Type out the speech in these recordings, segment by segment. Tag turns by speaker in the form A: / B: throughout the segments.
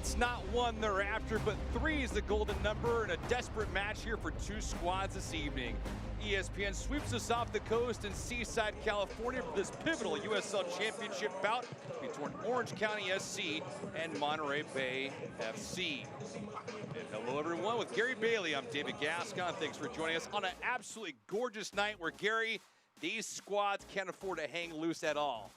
A: It's not one they're after, but 3 is the golden number, and a desperate match here for 2 squads this evening. ESPN sweeps us off the coast in Seaside, California for this pivotal USL Championship bout between Orange County SC and Monterey Bay FC. And hello everyone, with Gary Bailey, I'm David Gascon. Thanks for joining us on an absolutely gorgeous night where, Gary, these squads can't afford to hang loose at all.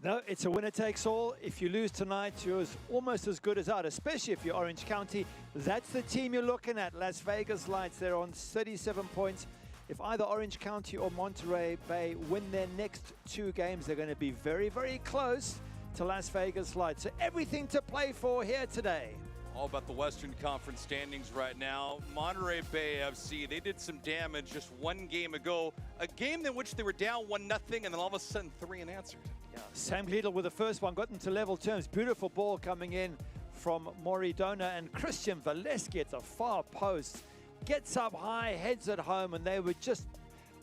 B: No, it's a winner takes all. If you lose tonight, you're almost as good as out, especially if you're Orange County. That's the team you're looking at. Las Vegas Lights, they're on 37 points. If either Orange County or Monterey Bay win their next 2 games, they're going to be very, very close to Las Vegas Lights. So everything to play for here today.
A: All about the Western Conference standings right now. Monterey Bay FC, they did some damage just 1 game ago. A game in which they were down 1-0 and then all of a sudden 3 unanswered.
B: Yeah, Sam Gliedel with the first one, got into level terms. Beautiful ball coming in from Moridona, and Christian Valeski at the far post. Gets up high, heads it home, and they were just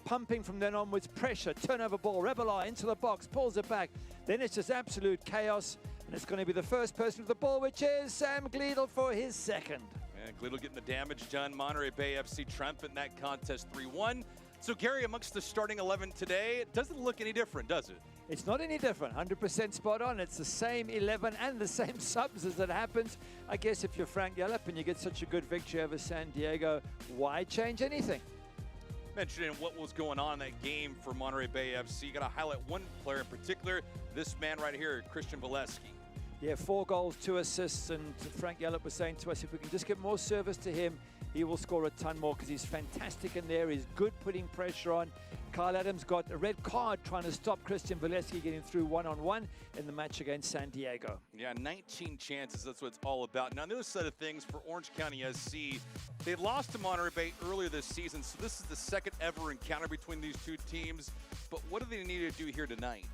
B: pumping from then onwards. Pressure, turnover ball, Revelar into the box, pulls it back. Then it's just absolute chaos. And it's going to be the first person with the ball, which is Sam Gliedel for his second.
A: And Gliedel getting the damage done. Monterey Bay FC triumphant in that contest 3-1. So, Gary, amongst the starting 11 today, it doesn't look any different, does it?
B: It's not any different. 100% spot on. It's the same 11 and the same subs as it happens. I guess if you're Frank Yallop and you get such a good victory over San Diego, why change anything?
A: Mentioning what was going on in that game for Monterey Bay FC, you got to highlight one player in particular, this man right here, Christian Valeski.
B: Yeah, 4 goals, 2 assists, and Frank Yallop was saying to us, if we can just get more service to him, he will score a ton more because he's fantastic in there. He's good putting pressure on. Kyle Adams got a red card trying to stop Christian Valeski getting through one-on-one in the match against San Diego.
A: Yeah, 19 chances, that's what it's all about. Now, on the other side of things for Orange County SC, they lost to Monterey Bay earlier this season, so this is the second ever encounter between these 2 teams. But what do they need to do here tonight?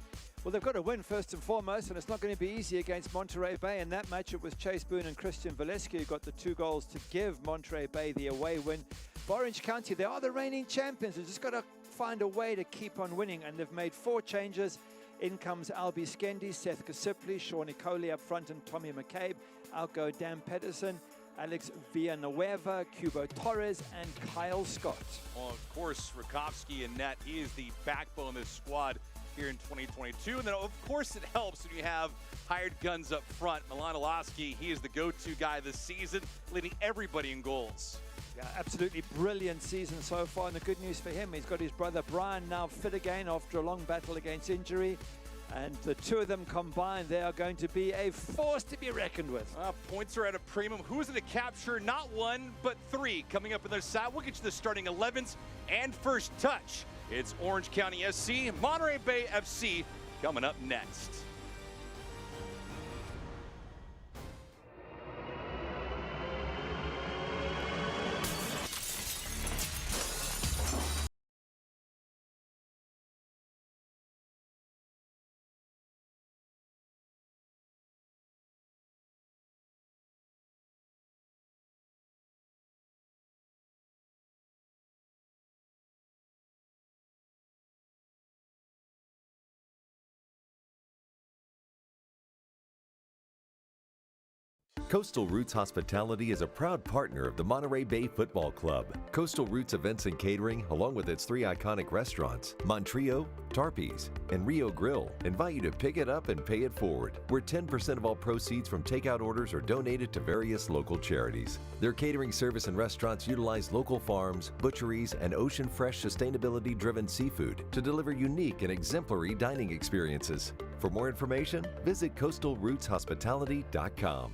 B: Well, they've got to win first and foremost, and it's not going to be easy against Monterey Bay. In that match, it was Chase Boone and Christian Valeski who got the 2 goals to give Monterey Bay the away win. For Orange County, they are the reigning champions. They've just got to find a way to keep on winning, and they've made 4 changes. In comes Albi Skendi, Seth Kasipli, Sean Nicoli up front, and Tommy McCabe. Out go Dan Pedersen, Alex Villanueva, Cubo Torres, and Kyle Scott.
A: Well, of course, Rakowski and net, he is the backbone of this squad here in 2022. And then, of course, it helps when you have hired guns up front. Milan Olaski, he is the go-to guy this season, leading everybody in goals.
B: Yeah, absolutely brilliant season so far. And the good news for him, he's got his brother Brian now fit again after a long battle against injury. And the 2 of them combined, they are going to be a force to be reckoned with.
A: Points are at a premium. Who's going to capture not 1, but 3 coming up on their side? We'll get you the starting 11s and first touch. It's Orange County SC, Monterey Bay FC coming up next.
C: Coastal Roots Hospitality is a proud partner of the Monterey Bay Football Club. Coastal Roots Events and Catering, along with its 3 iconic restaurants, Montrio, Tarpe's, and Rio Grill, invite you to pick it up and pay it forward, where 10% of all proceeds from takeout orders are donated to various local charities. Their catering service and restaurants utilize local farms, butcheries, and ocean fresh sustainability-driven seafood to deliver unique and exemplary dining experiences. For more information, visit coastalrootshospitality.com.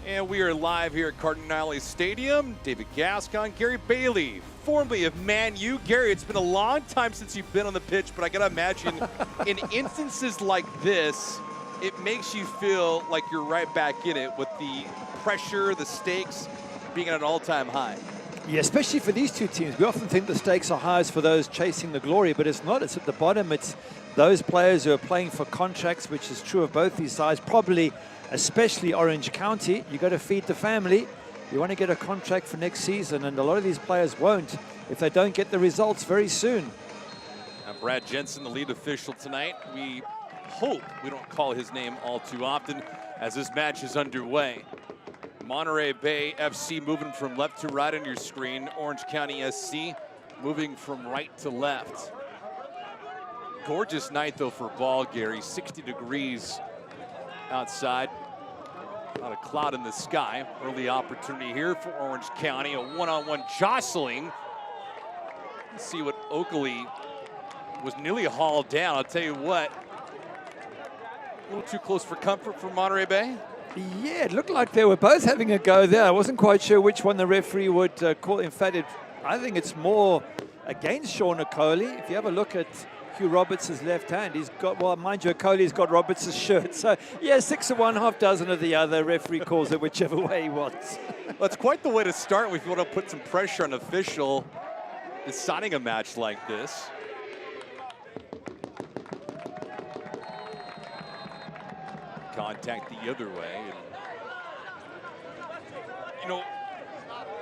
A: And we are live here at Cardinale Stadium. David Gascon, Gary Bailey, formerly of Man U. Gary, it's been a long time since you've been on the pitch, but I gotta imagine in instances like this, it makes you feel like you're right back in it with the pressure, the stakes being at an all-time high.
B: Yeah, especially for these two teams. We often think the stakes are highest for those chasing the glory, but it's not. It's at the bottom. It's those players who are playing for contracts, which is true of both these sides, probably especially Orange County. You got to feed the family. You want to get a contract for next season, and a lot of these players won't if they don't get the results very soon.
A: Now Brad Jensen, the lead official tonight. We hope we don't call his name all too often as this match is underway. Monterey Bay FC moving from left to right on your screen. Orange County SC moving from right to left. Gorgeous night though for ball, Gary. 60 degrees outside. Not a cloud in the sky. Early opportunity here for Orange County. A one-on-one jostling. Let's see what Oakley was nearly hauled down. I'll tell you what. A little too close for comfort for Monterey Bay.
B: Yeah, it looked like they were both having a go there. I wasn't quite sure which one the referee would call. In fact, I think it's more against Sean Okoli. If you have a look at Hugh Roberts' left hand, he's got, well, mind you, Okoli's got Roberts' shirt. So, yeah, 6 of one, half dozen of the other. Referee calls it whichever way he wants.
A: Well, it's quite the way to start if you want to put some pressure on an official deciding a match like this. Contact the other way. You know,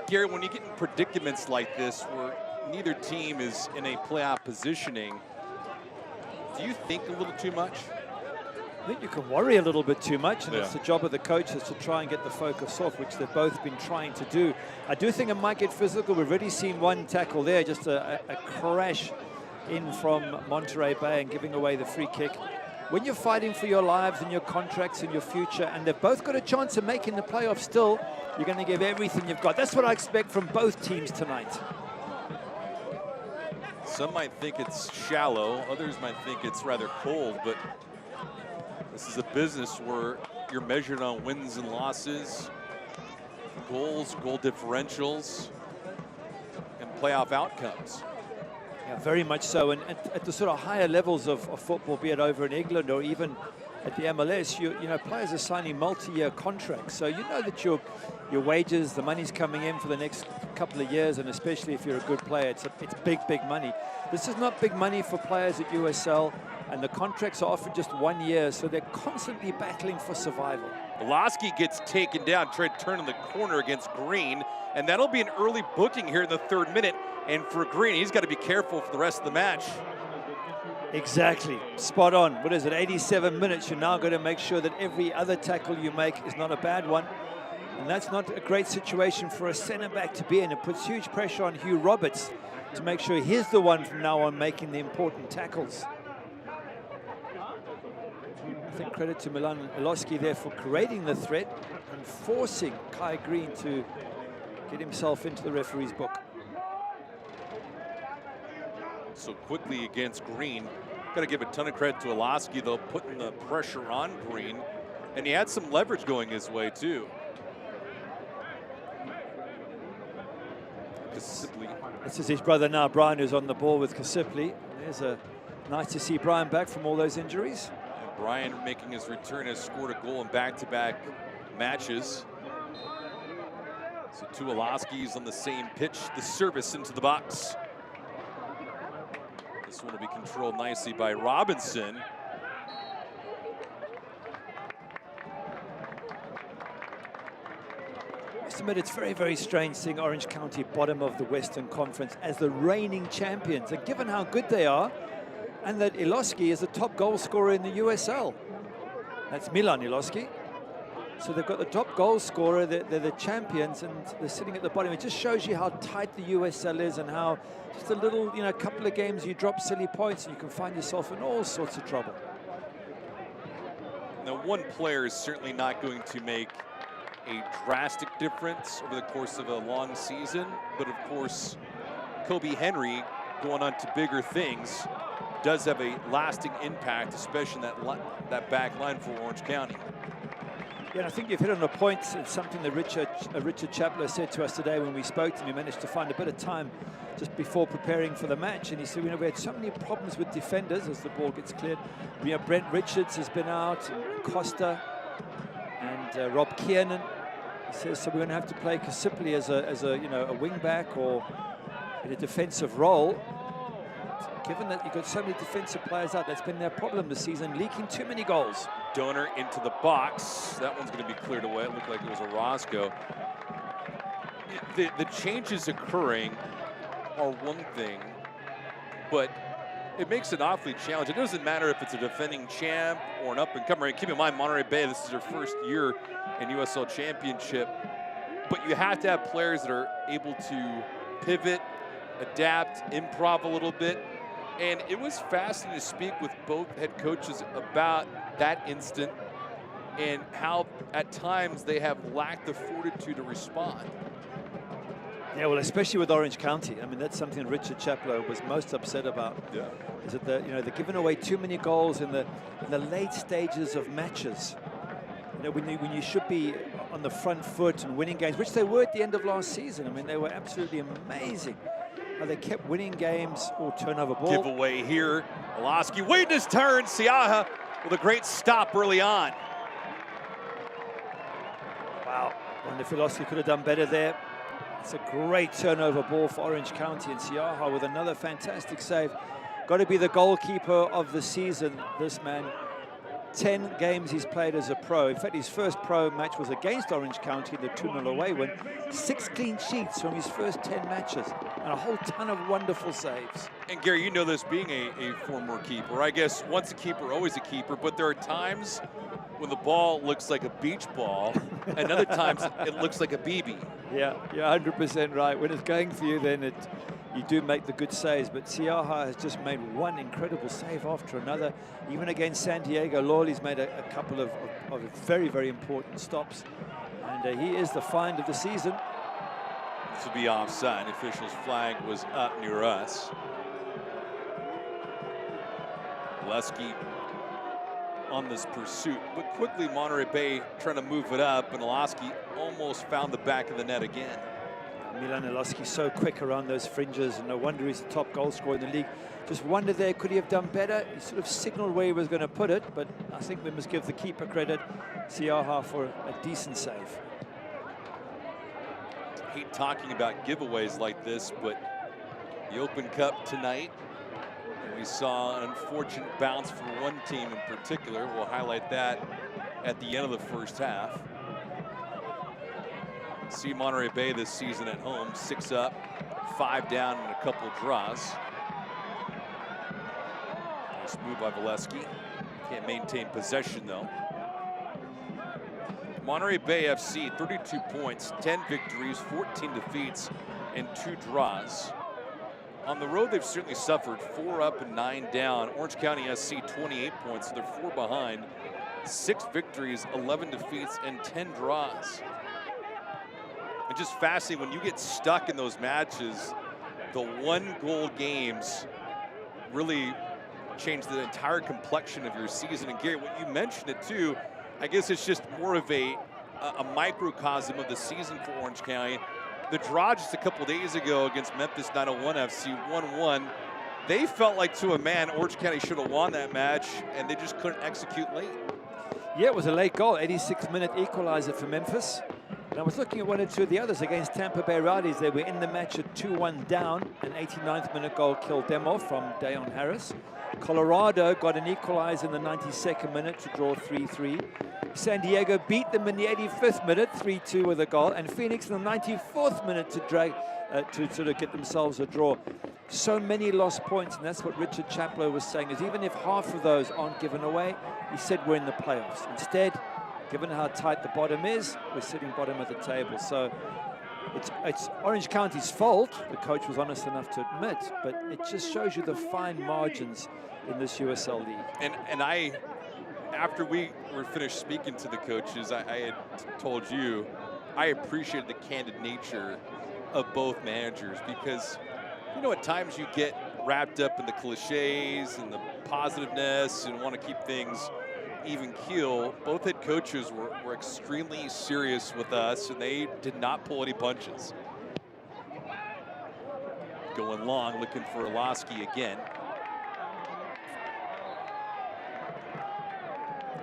A: Gary, when you get in predicaments like this where neither team is in a playoff positioning, do you think a little too much?
B: I think you can worry a little bit too much, and it's the job of the coaches to try and get the focus off, which they've both been trying to do. I do think it might get physical. We've already seen one tackle there, just a crash in from Monterey Bay and giving away the free kick. When you're fighting for your lives and your contracts and your future, and they've both got a chance of making the playoffs still, you're going to give everything you've got. That's what I expect from both teams tonight.
A: Some might think it's shallow, others might think it's rather cold, but this is a business where you're measured on wins and losses, goals, goal differentials, and playoff outcomes.
B: Yeah, very much so. And at the sort of higher levels of football, be it over in England or even at the MLS, you know, players are signing multi-year contracts. So you know that your wages, the money's coming in for the next couple of years, and especially if you're a good player, it's big, big money. This is not big money for players at USL, and the contracts are often just 1 year, so they're constantly battling for survival.
A: Blasky gets taken down, tried to turn in the corner against Green, and that'll be an early booking here in the 3rd minute. And for Green, he's got to be careful for the rest of the match.
B: Exactly. Spot on. What is it, 87 minutes? You're now going to make sure that every other tackle you make is not a bad one. And that's not a great situation for a centre-back to be in. It puts huge pressure on Hugh Roberts to make sure he's the one from now on making the important tackles. I think credit to Milan Iloski there for creating the threat and forcing Kai Green to get himself into the referee's book.
A: So quickly against Green. Got to give a ton of credit to Iloski, though, putting the pressure on Green. And he had some leverage going his way, too. Kasipli.
B: This is his brother now, Brian, who's on the ball with Kasipli. There's a nice to see Brian back from all those injuries.
A: And Brian, making his return, has scored a goal in back-to-back matches. So two Iloskis on the same pitch. The service into the box. This one will be controlled nicely by Robinson.
B: I must admit, it's very, very strange seeing Orange County bottom of the Western Conference as the reigning champions. And given how good they are, and that Iloski is the top goal scorer in the USL. That's Milan Iloski. So they've got the top goal scorer, they're the champions, and they're sitting at the bottom. It just shows you how tight the USL is and how just a little, you know, a couple of games you drop silly points and you can find yourself in all sorts of trouble.
A: Now, one player is certainly not going to make a drastic difference over the course of a long season, but of course, Kobe Henry going on to bigger things does have a lasting impact, especially in that back line for Orange County.
B: Yeah, and I think you've hit on a point. It's something that Richard Chaplow said to us today when we spoke to him. He managed to find a bit of time just before preparing for the match, and he said, we had so many problems with defenders as the ball gets cleared. Brent Richards has been out, and Costa, and Rob Kiernan. He says, so we're going to have to play Kasipli as a wing back or in a defensive role. Given that you've got so many defensive players out, that's been their problem this season, leaking too many goals.
A: Donor into the box. That one's going to be cleared away. It looked like it was a Roscoe. The changes occurring are one thing, but it makes it awfully challenging. It doesn't matter if it's a defending champ or an up-and-comer. Keep in mind, Monterey Bay, this is their first year in USL Championship, but you have to have players that are able to pivot, adapt, improv a little bit. And it was fascinating to speak with both head coaches about that instant and how at times they have lacked the fortitude to respond.
B: Yeah, well, especially with Orange County. I mean, that's something Richard Chaplow was most upset about.
A: Yeah.
B: Is that they're giving away too many goals in the late stages of matches. When you should be on the front foot and winning games, which they were at the end of last season. I mean, they were absolutely amazing. How they kept winning games or turnover ball.
A: Giveaway here. Olaski waiting his turn. Siaha with a great stop early on.
B: Wow. Wonder if Olaski could have done better there. It's a great turnover ball for Orange County, and Siaha with another fantastic save. Got to be the goalkeeper of the season, this man. 10 games he's played as a pro. In fact, his first pro match was against Orange County, the 2-0 away win. 6 clean sheets from his first 10 matches, and a whole ton of wonderful saves.
A: And Gary, you know this being a former keeper. I guess once a keeper, always a keeper, but there are times when the ball looks like a beach ball, and other times it looks like a BB.
B: Yeah, you're 100% right. When it's going for you, then you do make the good saves, but Siaha has just made one incredible save after another. Even against San Diego, Lawley's made a couple of very, very important stops, and he is the find of the season.
A: This will be offside. The official's flag was up near us. Leski on this pursuit, but quickly Monterey Bay trying to move it up, and Olaski almost found the back of the net again.
B: Milan Olaski so quick around those fringes, and no wonder he's the top goal scorer in the league. Just wonder there, could he have done better? He sort of signaled where he was going to put it, but I think we must give the keeper credit, Siaha, for a decent save.
A: I hate talking about giveaways like this, but the Open Cup tonight, and we saw an unfortunate bounce for one team in particular. We'll highlight that at the end of the first half. See Monterey Bay this season at home, 6 up, 5 down, and a couple of draws. Nice move by Valesky. Can't maintain possession though. Monterey Bay FC, 32 points, 10 victories, 14 defeats, and 2 draws. On the road, they've certainly suffered, 4 up and 9 down. Orange County SC, 28 points, so they're 4 behind. 6 victories, 11 defeats, and 10 draws. It's just fascinating when you get stuck in those matches, the 1-goal games really change the entire complexion of your season. And Gary, when you mentioned it too, I guess it's just more of a microcosm of the season for Orange County. The draw just a couple days ago against Memphis 901 FC, 1-1. They felt like to a man Orange County should have won that match, and they just couldn't execute late.
B: Yeah, it was a late goal, 86-minute equalizer for Memphis. And I was looking at 1 or 2 of the others against Tampa Bay Rowdies. They were in the match at 2-1 down. An 89th-minute goal killed them off from Dayon Harris. Colorado got an equalizer in the 92nd minute to draw 3-3. San Diego beat them in the 85th minute, 3-2 with a goal. And Phoenix in the 94th minute to sort of get themselves a draw. So many lost points, and that's what Richard Chaplow was saying, is even if half of those aren't given away, he said we're in the playoffs. Instead, given how tight the bottom is, we're sitting bottom of the table. So it's Orange County's fault, the coach was honest enough to admit, but it just shows you the fine margins in this USL league.
A: And I, after we were finished speaking to the coaches, I had told you, I appreciated the candid nature of both managers, because, you know, at times you get wrapped up in the cliches and the positiveness and want to keep things even keel. Both head coaches were extremely serious with us, and they did not pull any punches. Going long, looking for Orlowski again.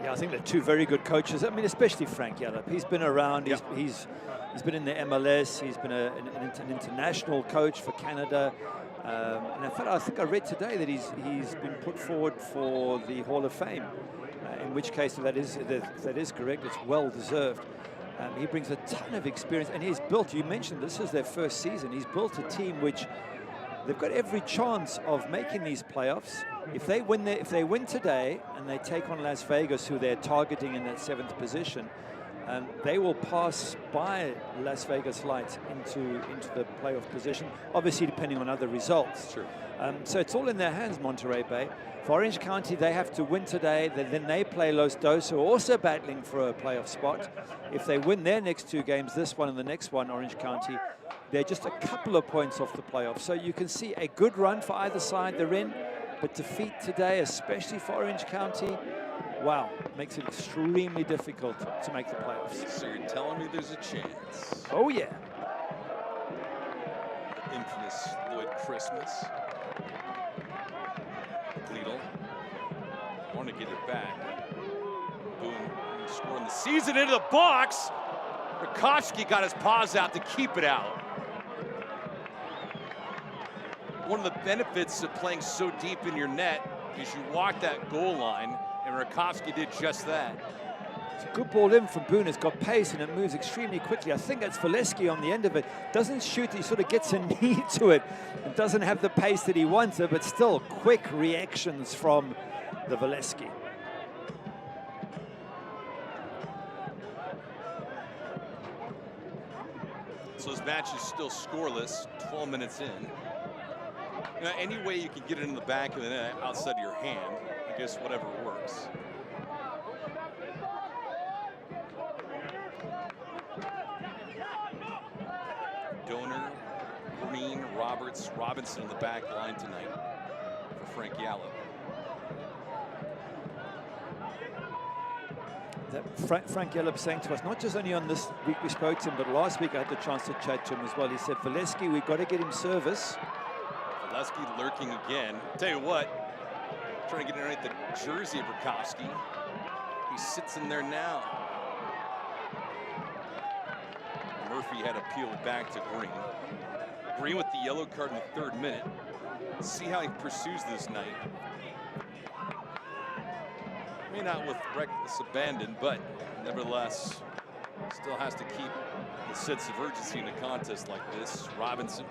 B: Yeah, I think they're two very good coaches. I mean, especially Frank Yallop. He's been around.
A: Yeah.
B: He's been in the MLS. He's been an international coach for Canada. And in fact, I think I read today that he's been put forward for the Hall of Fame. In which case, that is correct. It's well deserved. He brings a ton of experience, and he's built. You mentioned this is their first season. He's built a team which they've got every chance of making these playoffs. If they win today and they take on Las Vegas, who they're targeting in that 7th position, they will pass by Las Vegas Light into the playoff position, obviously depending on other results.
A: Sure.
B: So it's all in their hands, Monterey Bay. For Orange County, they have to win today. Then they play Los Dos, who are also battling for a playoff spot. If they win their next 2 games, this one and the next one, Orange County, they're just a couple of points off the playoffs. So you can see a good run for either side they're in, but defeat today, especially for Orange County, wow, makes it extremely difficult to make the playoffs.
A: So you're telling me there's a chance?
B: Oh, yeah.
A: The infamous Lloyd Christmas. Gleedle. Want to get it back. Boom. Scoring the season into the box. Rakowski got his paws out to keep it out. One of the benefits of playing so deep in your net is you walk that goal line, and Rakowski did just that.
B: It's a good ball in from Boone. It's got pace and it moves extremely quickly. I think that's Valesky on the end of it. Doesn't shoot, he sort of gets a knee to it and doesn't have the pace that he wanted, but still quick reactions from the Valesky.
A: So this match is still scoreless, 12 minutes in. You know, any way you can get it in the back of the net outside of your hand, I guess whatever works. Donor, Green, Roberts, Robinson in the back line tonight for Frank Yallop.
B: That Frank Yallop saying to us, not just only on this week we spoke to him, but last week I had the chance to chat to him as well. He said, Valesky, we've got to get him service.
A: Valesky lurking again. Tell you what, trying to get underneath the jersey of Rakowski. He sits in there now. Murphy had to peel it back to Green. Green with the yellow card in the 3rd minute. Let's see how he pursues this night. May not with reckless abandon, but nevertheless, still has to keep the sense of urgency in a contest like this. Robinson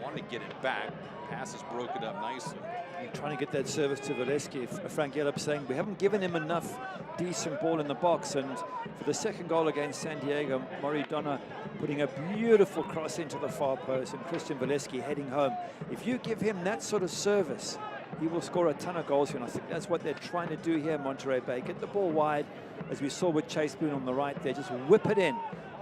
A: wanted to get it back. Passes broke it up nicely.
B: You're trying to get that service to Valesky. Frank Yallop saying we haven't given him enough decent ball in the box, and for the 2nd goal against San Diego, Maridona putting a beautiful cross into the far post and Christian Valesky heading home. If you give him that sort of service, he will score a ton of goals here, and I think that's what they're trying to do here, Monterey Bay. Get the ball wide, as we saw with Chase Boone on the right there, just whip it in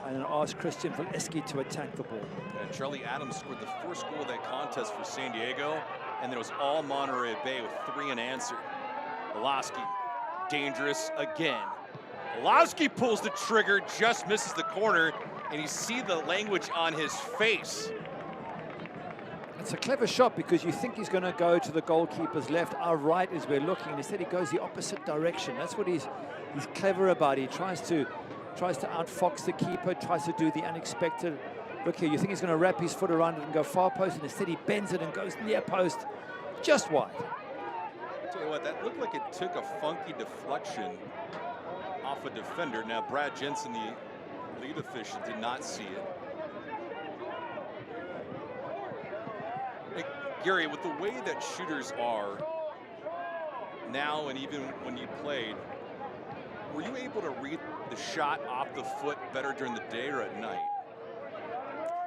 B: and then ask Christian Valesky to attack the ball.
A: And Charlie Adams scored the 1st goal of that contest for San Diego, and there was all Monterey Bay with 3 unanswered. Orlowski, dangerous again. Orlowski pulls the trigger, just misses the corner, and you see the language on his face.
B: It's a clever shot because you think he's going to go to the goalkeeper's left, our right as we're looking, and instead he goes the opposite direction. That's what he's clever about. He tries to outfox the keeper, tries to do the unexpected. Look here, you think he's going to wrap his foot around it and go far post, and instead he bends it and goes near post, just wide.
A: Tell you what, that looked like it took a funky deflection off a defender. Now Brad Jensen, the lead official, did not see it. Gary, with the way that shooters are now and even when you played, were you able to read the shot off the foot better during the day or at night?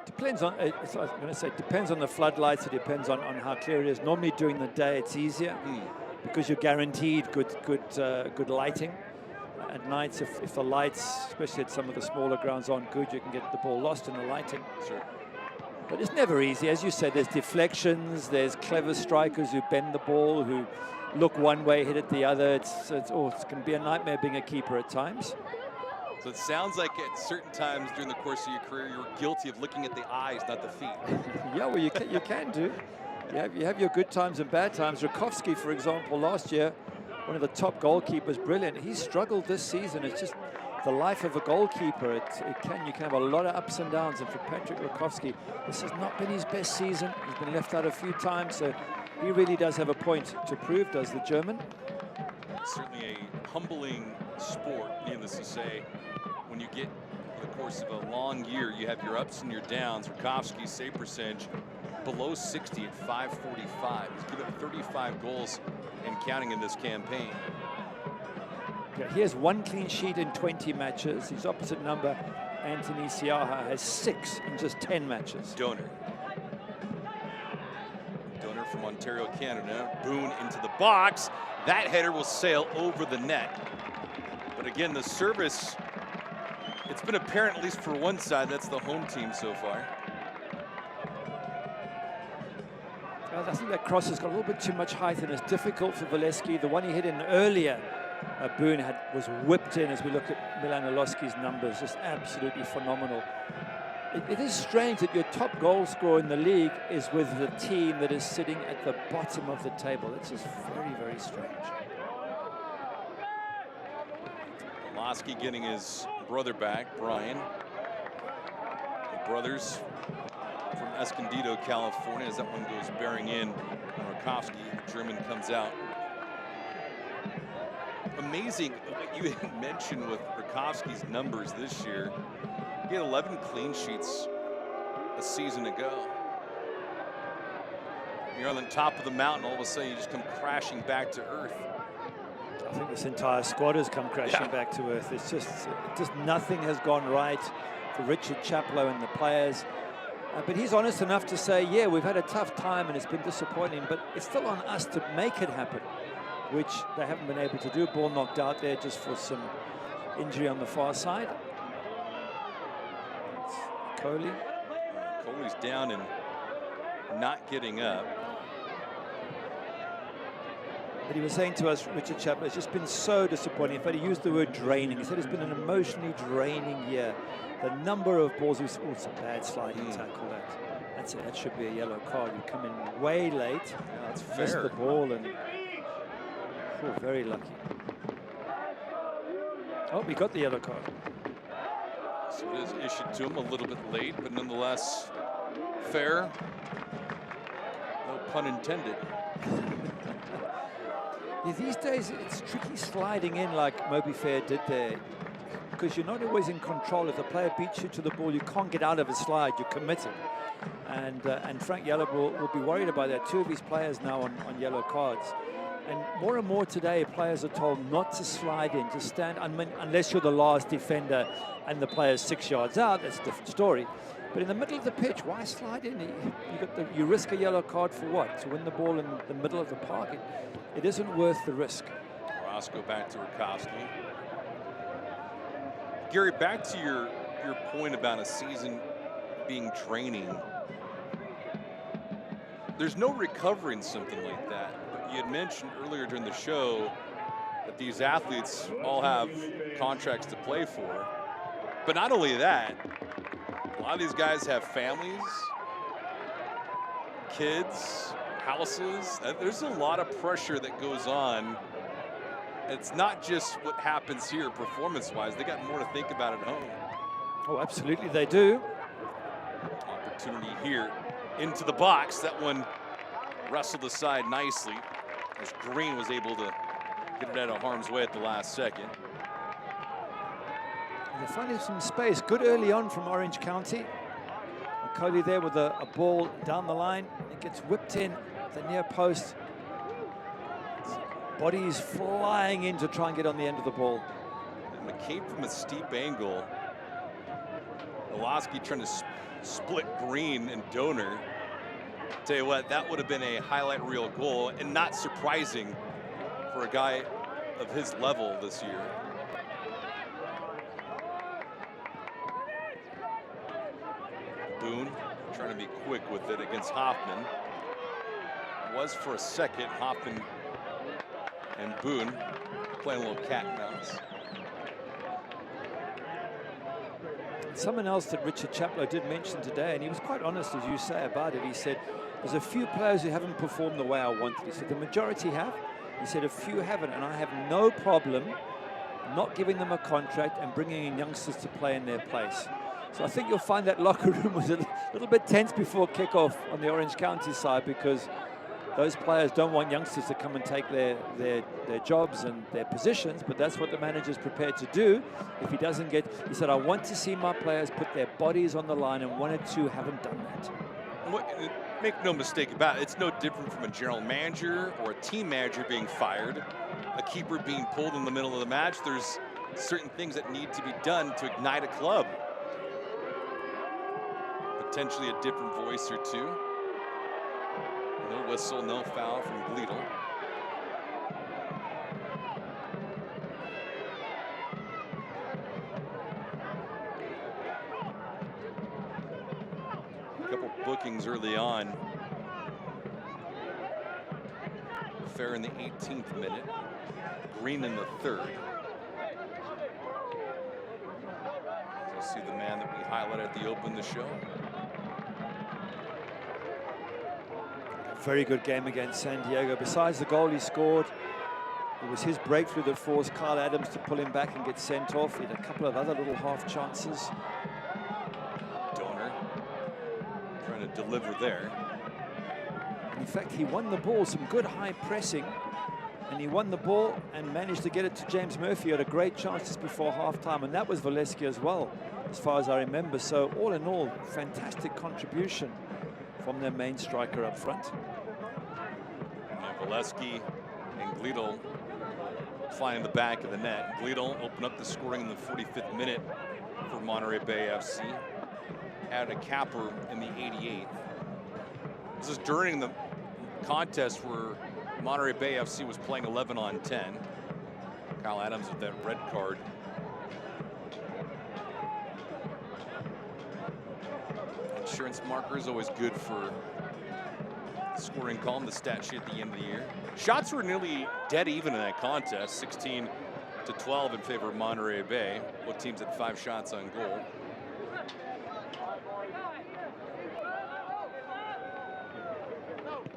B: Depends on, I was going to say, it depends on the floodlights, it depends on how clear it is. Normally during the day it's easier because you're guaranteed good lighting. At nights, if the lights, especially at some of the smaller grounds, aren't good, you can get the ball lost in the lighting.
A: Sure.
B: But it's never easy. As you said, there's deflections, there's clever strikers who bend the ball, who look one way, hit it the other. It can be a nightmare being a keeper at times.
A: So it sounds like at certain times during the course of your career, you were guilty of looking at the eyes, not the feet.
B: Yeah, well, you can do. You have your good times and bad times. Rakowski, for example, last year, one of the top goalkeepers, brilliant. He's struggled this season. It's just the life of a goalkeeper. You can have a lot of ups and downs. And for Patrick Rakowski, this has not been his best season. He's been left out a few times. So he really does have a point to prove, does the German.
A: Certainly a humbling sport, needless to say. When you get, over the course of a long year, you have your ups and your downs. Rakowski's save percentage below 60 at 545. He's given up 35 goals and counting in this campaign.
B: Yeah, he has 1 clean sheet in 20 matches. His opposite number, Anthony Siaha, has 6 in just 10 matches.
A: Donor from Ontario, Canada. Boone into the box. That header will sail over the net. But again, the service, it's been apparent at least for one side, that's the home team so far.
B: I think that cross has got a little bit too much height and it's difficult for Valeski. The one he hit in earlier, Boone was whipped in. As we look at Milan Olowski's numbers, just absolutely phenomenal. It is strange that your top goal scorer in the league is with the team that is sitting at the bottom of the table. It's just very, very strange.
A: Olowski getting his brother back, Brian. The brothers from Escondido, California, as that one goes bearing in. Rakowski, the German, comes out. Amazing what you mentioned with Rakowski's numbers this year. He had 11 clean sheets a season ago. You're on the top of the mountain, all of a sudden you just come crashing back to earth.
B: I think this entire squad has come crashing back to earth. It's just nothing has gone right for Richard Chaplow and the players. But he's honest enough to say, yeah, we've had a tough time and it's been disappointing, but it's still on us to make it happen, which they haven't been able to do. Ball knocked out there just for some injury on the far side. Coley.
A: Coley's down and not getting up.
B: But he was saying to us, Richard Chaplow, it's just been so disappointing. In fact, he used the word draining. He said it's been an emotionally draining year. The number of balls, it's a bad sliding tackle. That's it. That should be a yellow card. You come in way late.
A: Yeah, that's fair.
B: Missed the ball and very lucky. Oh, we got the yellow card.
A: So it is issued to him a little bit late, but nonetheless fair. No pun intended.
B: Yeah, these days it's tricky sliding in like Moby Fair did there, because you're not always in control. If the player beats you to the ball, you can't get out of a slide. You're committed. And Frank Yellop will be worried about that. 2 of his players now on yellow cards. And more today, players are told not to slide in, to stand, unless you're the last defender and the player's 6 yards out. That's a different story. But in the middle of the pitch, why slide in? You risk a yellow card for what? To win the ball in the middle of the park? It isn't worth the risk.
A: Roscoe back to Rakowski. Gary, back to your point about a season being draining. There's no recovering something like that. But you had mentioned earlier during the show that these athletes all have contracts to play for. But not only that, a lot of these guys have families, kids, houses. There's a lot of pressure that goes on. It's not just what happens here performance-wise. They got more to think about at home.
B: Oh, absolutely they do.
A: Opportunity here into the box. That one wrestled aside nicely as Green was able to get it out of harm's way at the last second.
B: They're finding some space. Good early on from Orange County. Cody there with a ball down the line. It gets whipped in at the near post. Bodies flying in to try and get on the end of the ball.
A: And it came from a steep angle. Olowski trying to split Green and Donor. Tell you what, that would have been a highlight reel goal, and not surprising for a guy of his level this year. Boone trying to be quick with it against Hoffman. Was for a second. Hoffman and Boone playing a little cat and mouse.
B: Someone else that Richard Chaplow did mention today, and he was quite honest, as you say, about it. He said, there's a few players who haven't performed the way I wanted. He said, the majority have. He said, a few haven't, and I have no problem not giving them a contract and bringing in youngsters to play in their place. So I think you'll find that locker room was a little bit tense before kickoff on the Orange County side, because those players don't want youngsters to come and take their jobs and their positions, but that's what the manager's prepared to do. If he doesn't get, he said, I want to see my players put their bodies on the line, and 1 or 2 haven't done that.
A: Make no mistake about it, it's no different from a general manager or a team manager being fired, a keeper being pulled in the middle of the match. There's certain things that need to be done to ignite a club. Potentially a different voice or two. No whistle, no foul from Gleedle. A couple bookings early on. Fair in the 18th minute. Green in the 3rd. You see the man that we highlighted at the open of the show.
B: Very good game against San Diego. Besides the goal he scored, it was his breakthrough that forced Kyle Adams to pull him back and get sent off. He had a couple of other little half chances.
A: Donor trying to deliver there.
B: In fact, he won the ball, some good high pressing, and he won the ball and managed to get it to James Murphy. He had a great chance just before halftime, and that was Valeski as well, as far as I remember. So all in all, fantastic contribution from their main striker up front.
A: And Valeski and Gleedle flying the back of the net. Gleedle opened up the scoring in the 45th minute for Monterey Bay FC. Added a capper in the 88th. This is during the contest where Monterey Bay FC was playing 11 on 10. Kyle Adams with that red card. Insurance marker is always good for scoring column, the stat sheet at the end of the year. Shots were nearly dead even in that contest, 16-12 in favor of Monterey Bay. Both teams had 5 shots on goal.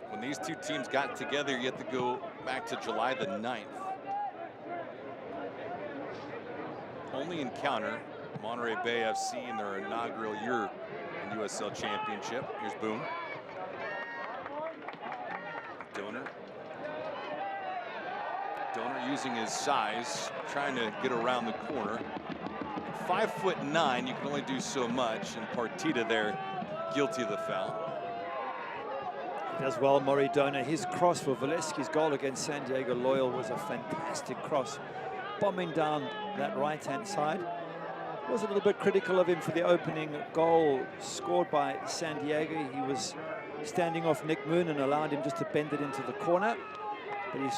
A: When these two teams got together, you have to go back to July the 9th. Only encounter Monterey Bay FC in their inaugural year in USL Championship. Here's Boone. Donor using his size, trying to get around the corner. 5'9", you can only do so much, and Partita there guilty of the foul.
B: He does well, Donor. His cross for Valeski's goal against San Diego Loyal was a fantastic cross, bombing down that right-hand side. Was a little bit critical of him for the opening goal scored by San Diego. He was standing off Nick Moon and allowed him just to bend it into the corner. But he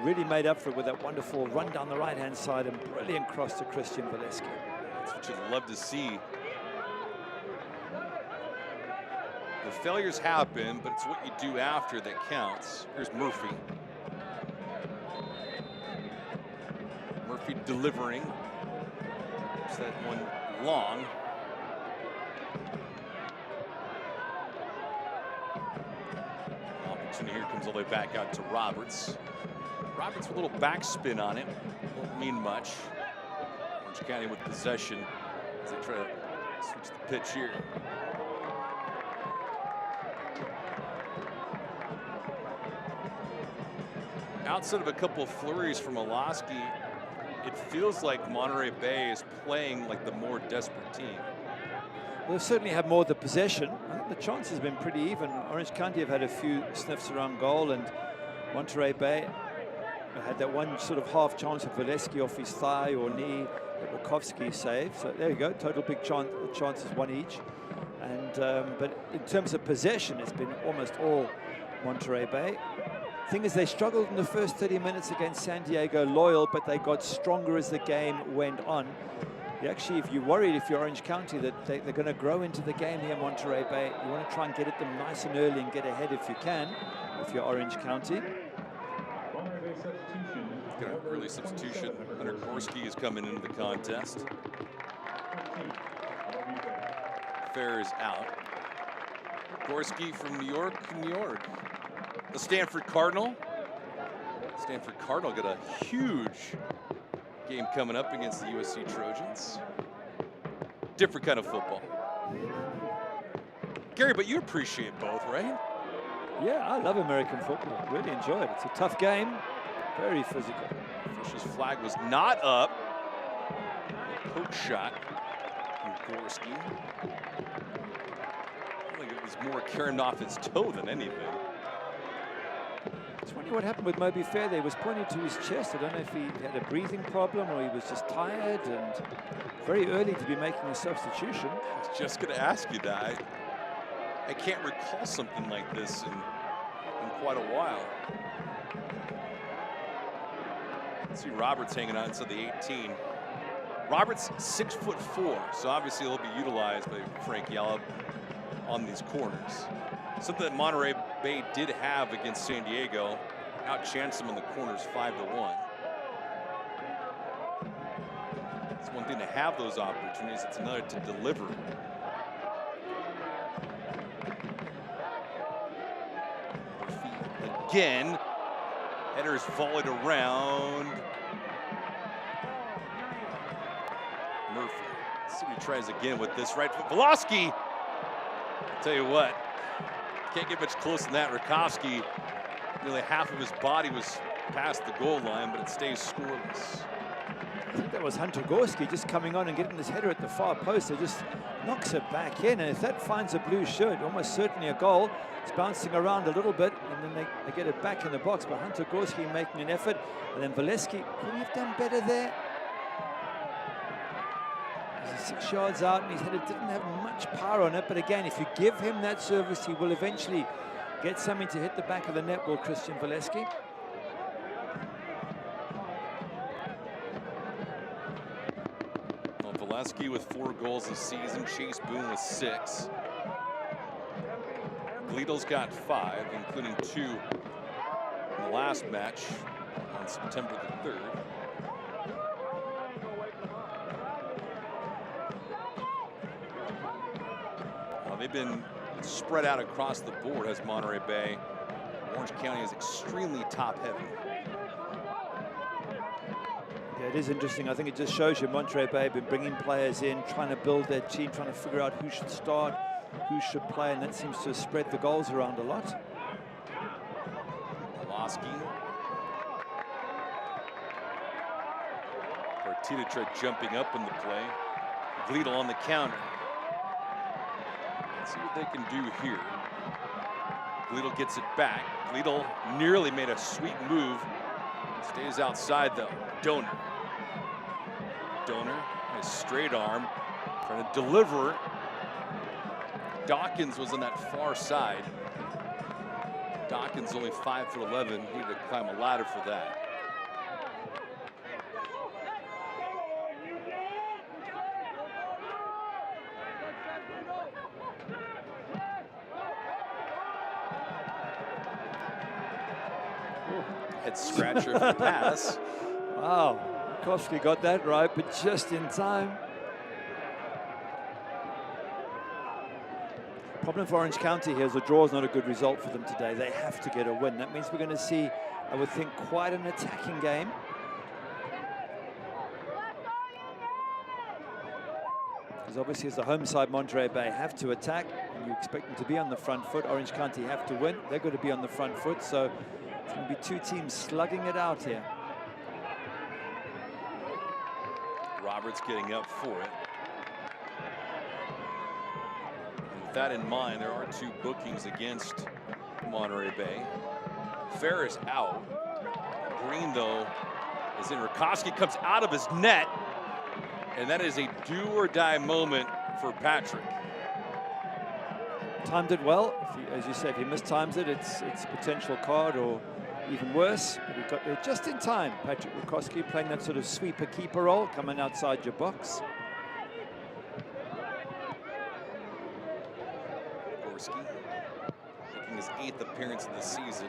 B: really made up for it with that wonderful run down the right-hand side and brilliant cross to Christian Valeski.
A: That's what you'd love to see. The failures happen, but it's what you do after that counts. Here's Murphy. Murphy delivering. It's that one long. Opportunity here comes all the way back out to Roberts. Roberts with a little backspin on it. Won't mean much. Orange County with possession as they try to switch the pitch here. Outside of a couple of flurries from Olaski, it feels like Monterey Bay is playing like the more desperate team.
B: They'll certainly have more of the possession. I think the chances have been pretty even. Orange County have had a few sniffs around goal, and Monterey Bay had that one sort of half chance of Valeski off his thigh or knee that Bukowski saved. So there you go, total big chances, one each. And but in terms of possession, it's been almost all Monterey Bay. Thing is, they struggled in the first 30 minutes against San Diego Loyal, but they got stronger as the game went on. Actually, if you're worried, if you're Orange County, that they're going to grow into the game here, Monterey Bay, you want to try and get at them nice and early and get ahead if you can, if you're Orange County.
A: Got an early substitution. Hunter Gorski is coming into the contest. Fair is out. Gorski from New York, New York. The Stanford Cardinal. Stanford Cardinal got a huge game coming up against the USC Trojans. Different kind of football. Gary, but you appreciate both, right?
B: Yeah, I love American football. Really enjoy it. It's a tough game, very physical.
A: Official's flag was not up. Poke shot from Gorski. I think it was more carrying off his toe than anything.
B: It's funny what happened with Moby Fair there. He was pointing to his chest. I don't know if he had a breathing problem or he was just tired, and very early to be making a substitution.
A: I was just going to ask you that. I can't recall something like this in quite a while. See Roberts hanging on to the 18. Roberts 6'4", so obviously he'll be utilized by Frank Yallop on these corners. Something that Monterey Bay did have against San Diego, outchanced them in the corners 5-1. It's one thing to have those opportunities, it's another to deliver. Again, headers volleyed around. Murphy. Let's see what he tries again with this right foot. Volosky. I'll tell you what, can't get much closer than that. Rakowski, nearly half of his body was past the goal line, but it stays scoreless.
B: I think that was Hunter Gorski just coming on and getting his header at the far post. It just knocks it back in, and if that finds a blue shirt, almost certainly a goal. It's bouncing around a little bit, and then they get it back in the box. But Hunter Gorski making an effort, and then Valesky, could he have done better there? He's 6 yards out, and his header didn't have much power on it. But again, if you give him that service, he will eventually get something to hit the back of the net, will Christian Valesky.
A: Well, Valesky with 4 goals this season, Chase Boone with 6. Gleedle's got 5, including 2 in the last match on September the 3rd. Well, they've been spread out across the board as Monterey Bay. Orange County is extremely top-heavy.
B: Yeah, it is interesting. I think it just shows you Monterey Bay have been bringing players in, trying to build their team, trying to figure out who should start, who should play, and that seems to have spread the goals around a lot.
A: Volosky. Partita tried jumping up in the play. Gleedle on the counter. Let's see what they can do here. Gleedle gets it back. Gleedle nearly made a sweet move. Stays outside though. Donor. Donor, a straight arm, trying to deliver. Dawkins was on that far side. Dawkins only 5'11", needed to climb a ladder for that. Head scratcher for the pass.
B: Wow, Kowski got that right, but just in time. Problem for Orange County here is a draw is not a good result for them today. They have to get a win. That means we're going to see, I would think, quite an attacking game. Because obviously as the home side, Monterey Bay have to attack, and you expect them to be on the front foot. Orange County have to win. They're going to be on the front foot, so it's going to be 2 teams slugging it out here.
A: Roberts getting up for it. With that in mind, there are 2 bookings against Monterey Bay. Fair is out. Green, though, is in. Rakowski comes out of his net, and that is a do-or-die moment for Patrick.
B: Timed it well. As you said, if he mistimes it, it's a potential card or even worse. But he got there just in time. Patrick Rakowski playing that sort of sweeper-keeper role, coming outside your box.
A: Gorski, making his 8th appearance of the season.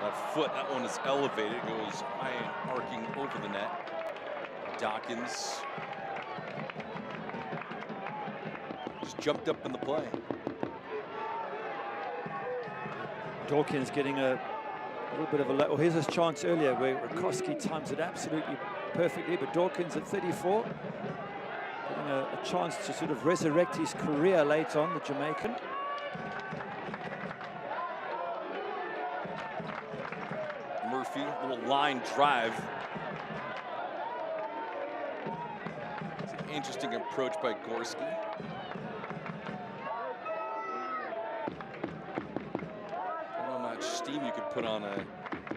A: That foot, that one is elevated, goes high and arcing over the net. Dawkins just jumped up in the play.
B: Dawkins getting a little bit of a... Well, here's his chance earlier where Rakowski times it absolutely perfectly, but Dawkins at 34 getting a chance to sort of resurrect his career late on, the Jamaican.
A: Murphy, little line drive. It's an interesting approach by Gorski. I don't know how much steam you could put on a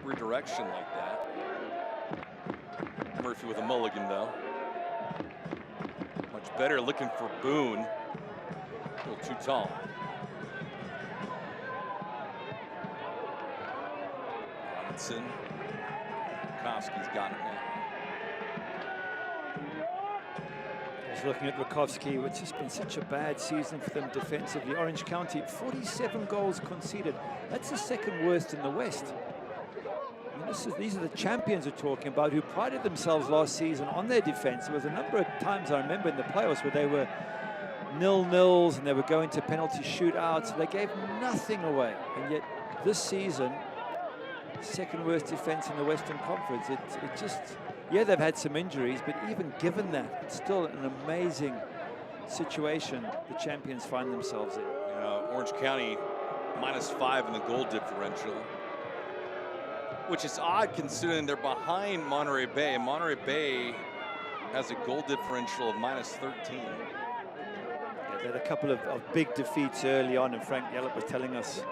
A: redirection like that. Murphy with a mulligan, though. Much better looking for Boone. A little too tall. Robinson. Rakowski's got it now.
B: I was looking at Rakowski, which has been such a bad season for them defensively. Orange County, 47 goals conceded. That's the second worst in the West. I mean, these are the champions we're talking about, who prided themselves last season on their defense. There was a number of times I remember in the playoffs where they were 0-0s and they were going to penalty shootouts. They gave nothing away. And yet this season, second worst defense in the Western Conference. It just, yeah, they've had some injuries, but even given that, it's still an amazing situation the champions find themselves in.
A: You know, Orange County -5 in the goal differential, which is odd considering they're behind Monterey Bay, and Monterey Bay has a goal differential of -13.
B: Yeah, they had a couple of big defeats early on, and Frank Yellop was telling us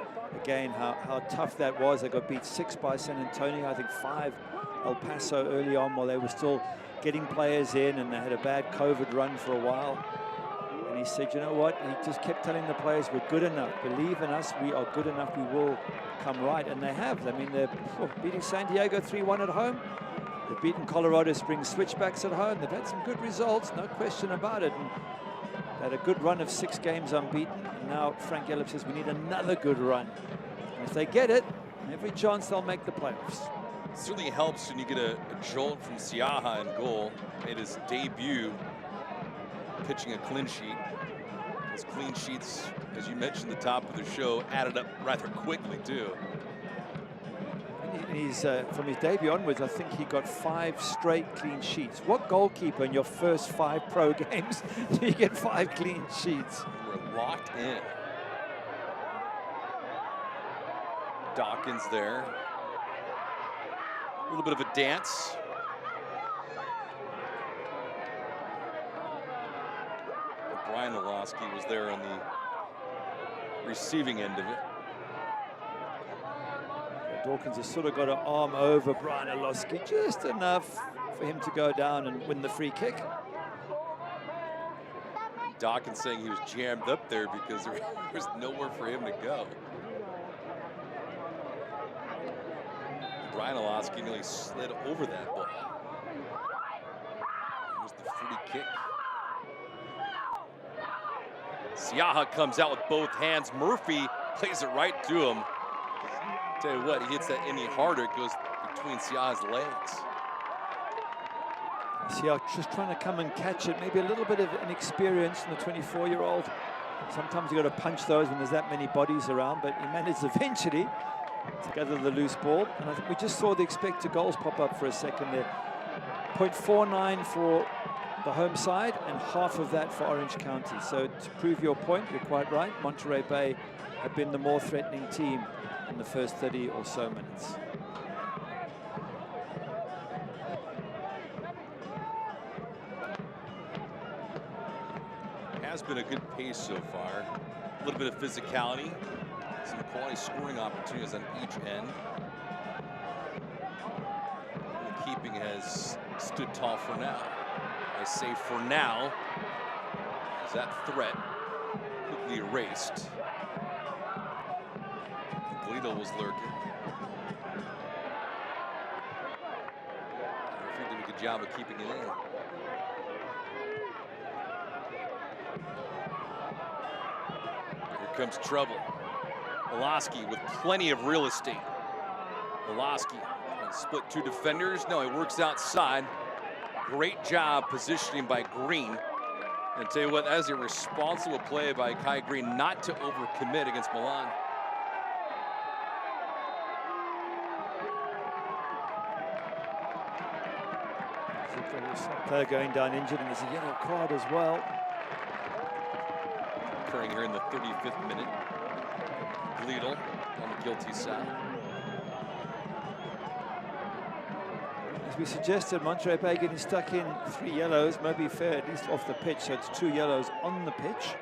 B: again how tough that was. They got beat 6 by San Antonio, I think 5 El Paso early on while they were still getting players in, and they had a bad COVID run for a while. And he said, you know what, he just kept telling the players, we're good enough, believe in us, we are good enough, we will come right. And they have. I mean, they're beating San Diego 3-1 at home. They've beaten Colorado Springs Switchbacks at home. They've had some good results, no question about it. And they had a good run of 6 games unbeaten. And now Frank Yellop says we need another good run. And if they get it, every chance they'll make the playoffs.
A: It certainly helps when you get a jolt from Siaha in goal. Made his debut pitching a clean sheet. His clean sheets, as you mentioned at the top of the show, added up rather quickly too.
B: And he's from his debut onwards, I think he got 5 straight clean sheets. What goalkeeper in your first 5 pro games do you get 5 clean sheets?
A: We're locked in. Dawkins there. A little bit of a dance. Brian Orlowski was there on the receiving end of it.
B: Dawkins has sort of got an arm over Brian Orlowski, just enough for him to go down and win the free kick.
A: Dawkins saying he was jammed up there because there was nowhere for him to go. Brian Orlowski nearly slid over that ball. There's the free kick. Siaha comes out with both hands. Murphy plays it right to him. Tell you what, he hits that any harder, it goes between Siaha's legs.
B: Siaha just trying to come and catch it. Maybe a little bit of inexperience in the 24-year-old. Sometimes you got to punch those when there's that many bodies around, but he managed eventually to gather the loose ball. And I think we just saw the expected goals pop up for a second there. 0.49 for the home side and half of that for Orange County. So to prove your point, you're quite right. Monterey Bay have been the more threatening team in the first 30 or so minutes.
A: Has been a good pace so far. A little bit of physicality. Some quality scoring opportunities on each end. The keeping has stood tall for now. I say for now, as that threat quickly erased. Galito was lurking. Murphy did a good job of keeping it in. comes trouble. Woloski with plenty of real estate. Woloski split two defenders. No, he works outside. Great job positioning by Green. And tell you what, that is a responsible play by Kai Green not to overcommit against Milan.
B: Player going down injured, and there's a yellow card as well.
A: Occurring here in the 35th minute. Gleedle on the guilty side.
B: As we suggested, Monterey Bay getting stuck in 3 yellows may be fair, at least off the pitch, so it's 2 yellows on the pitch.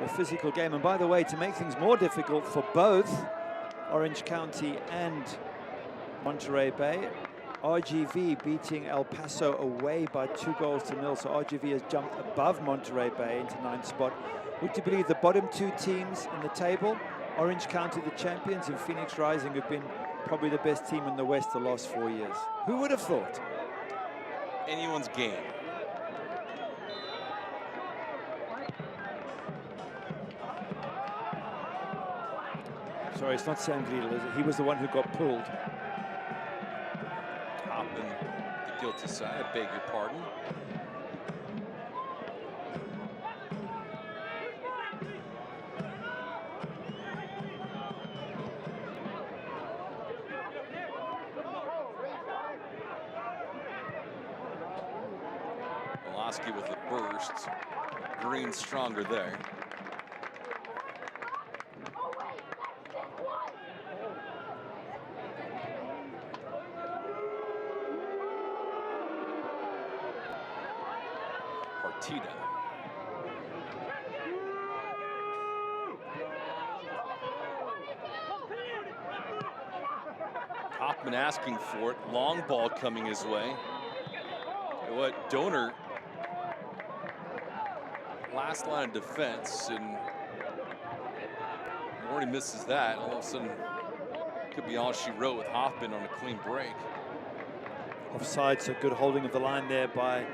B: A physical game, and by the way, to make things more difficult for both Orange County and Monterey Bay, RGV beating El Paso away by 2-0. So RGV has jumped above Monterey Bay into 9th spot. Would you believe the bottom 2 teams in the table, Orange County the champions and Phoenix Rising, have been probably the best team in the West the last 4 years? Who would have thought?
A: Anyone's game.
B: Sorry, it's not Sam Gleedle, is it? He was the one who got pulled.
A: Hopping the guilty side, I beg your pardon. Woloski with the burst. Green stronger there. Partida. Hoffman asking for it. Long ball coming his way. What Donor, last line of defense, and already misses that. All of a sudden, could be all she wrote with Hoffman on a clean break.
B: Offside, so good holding of the line there by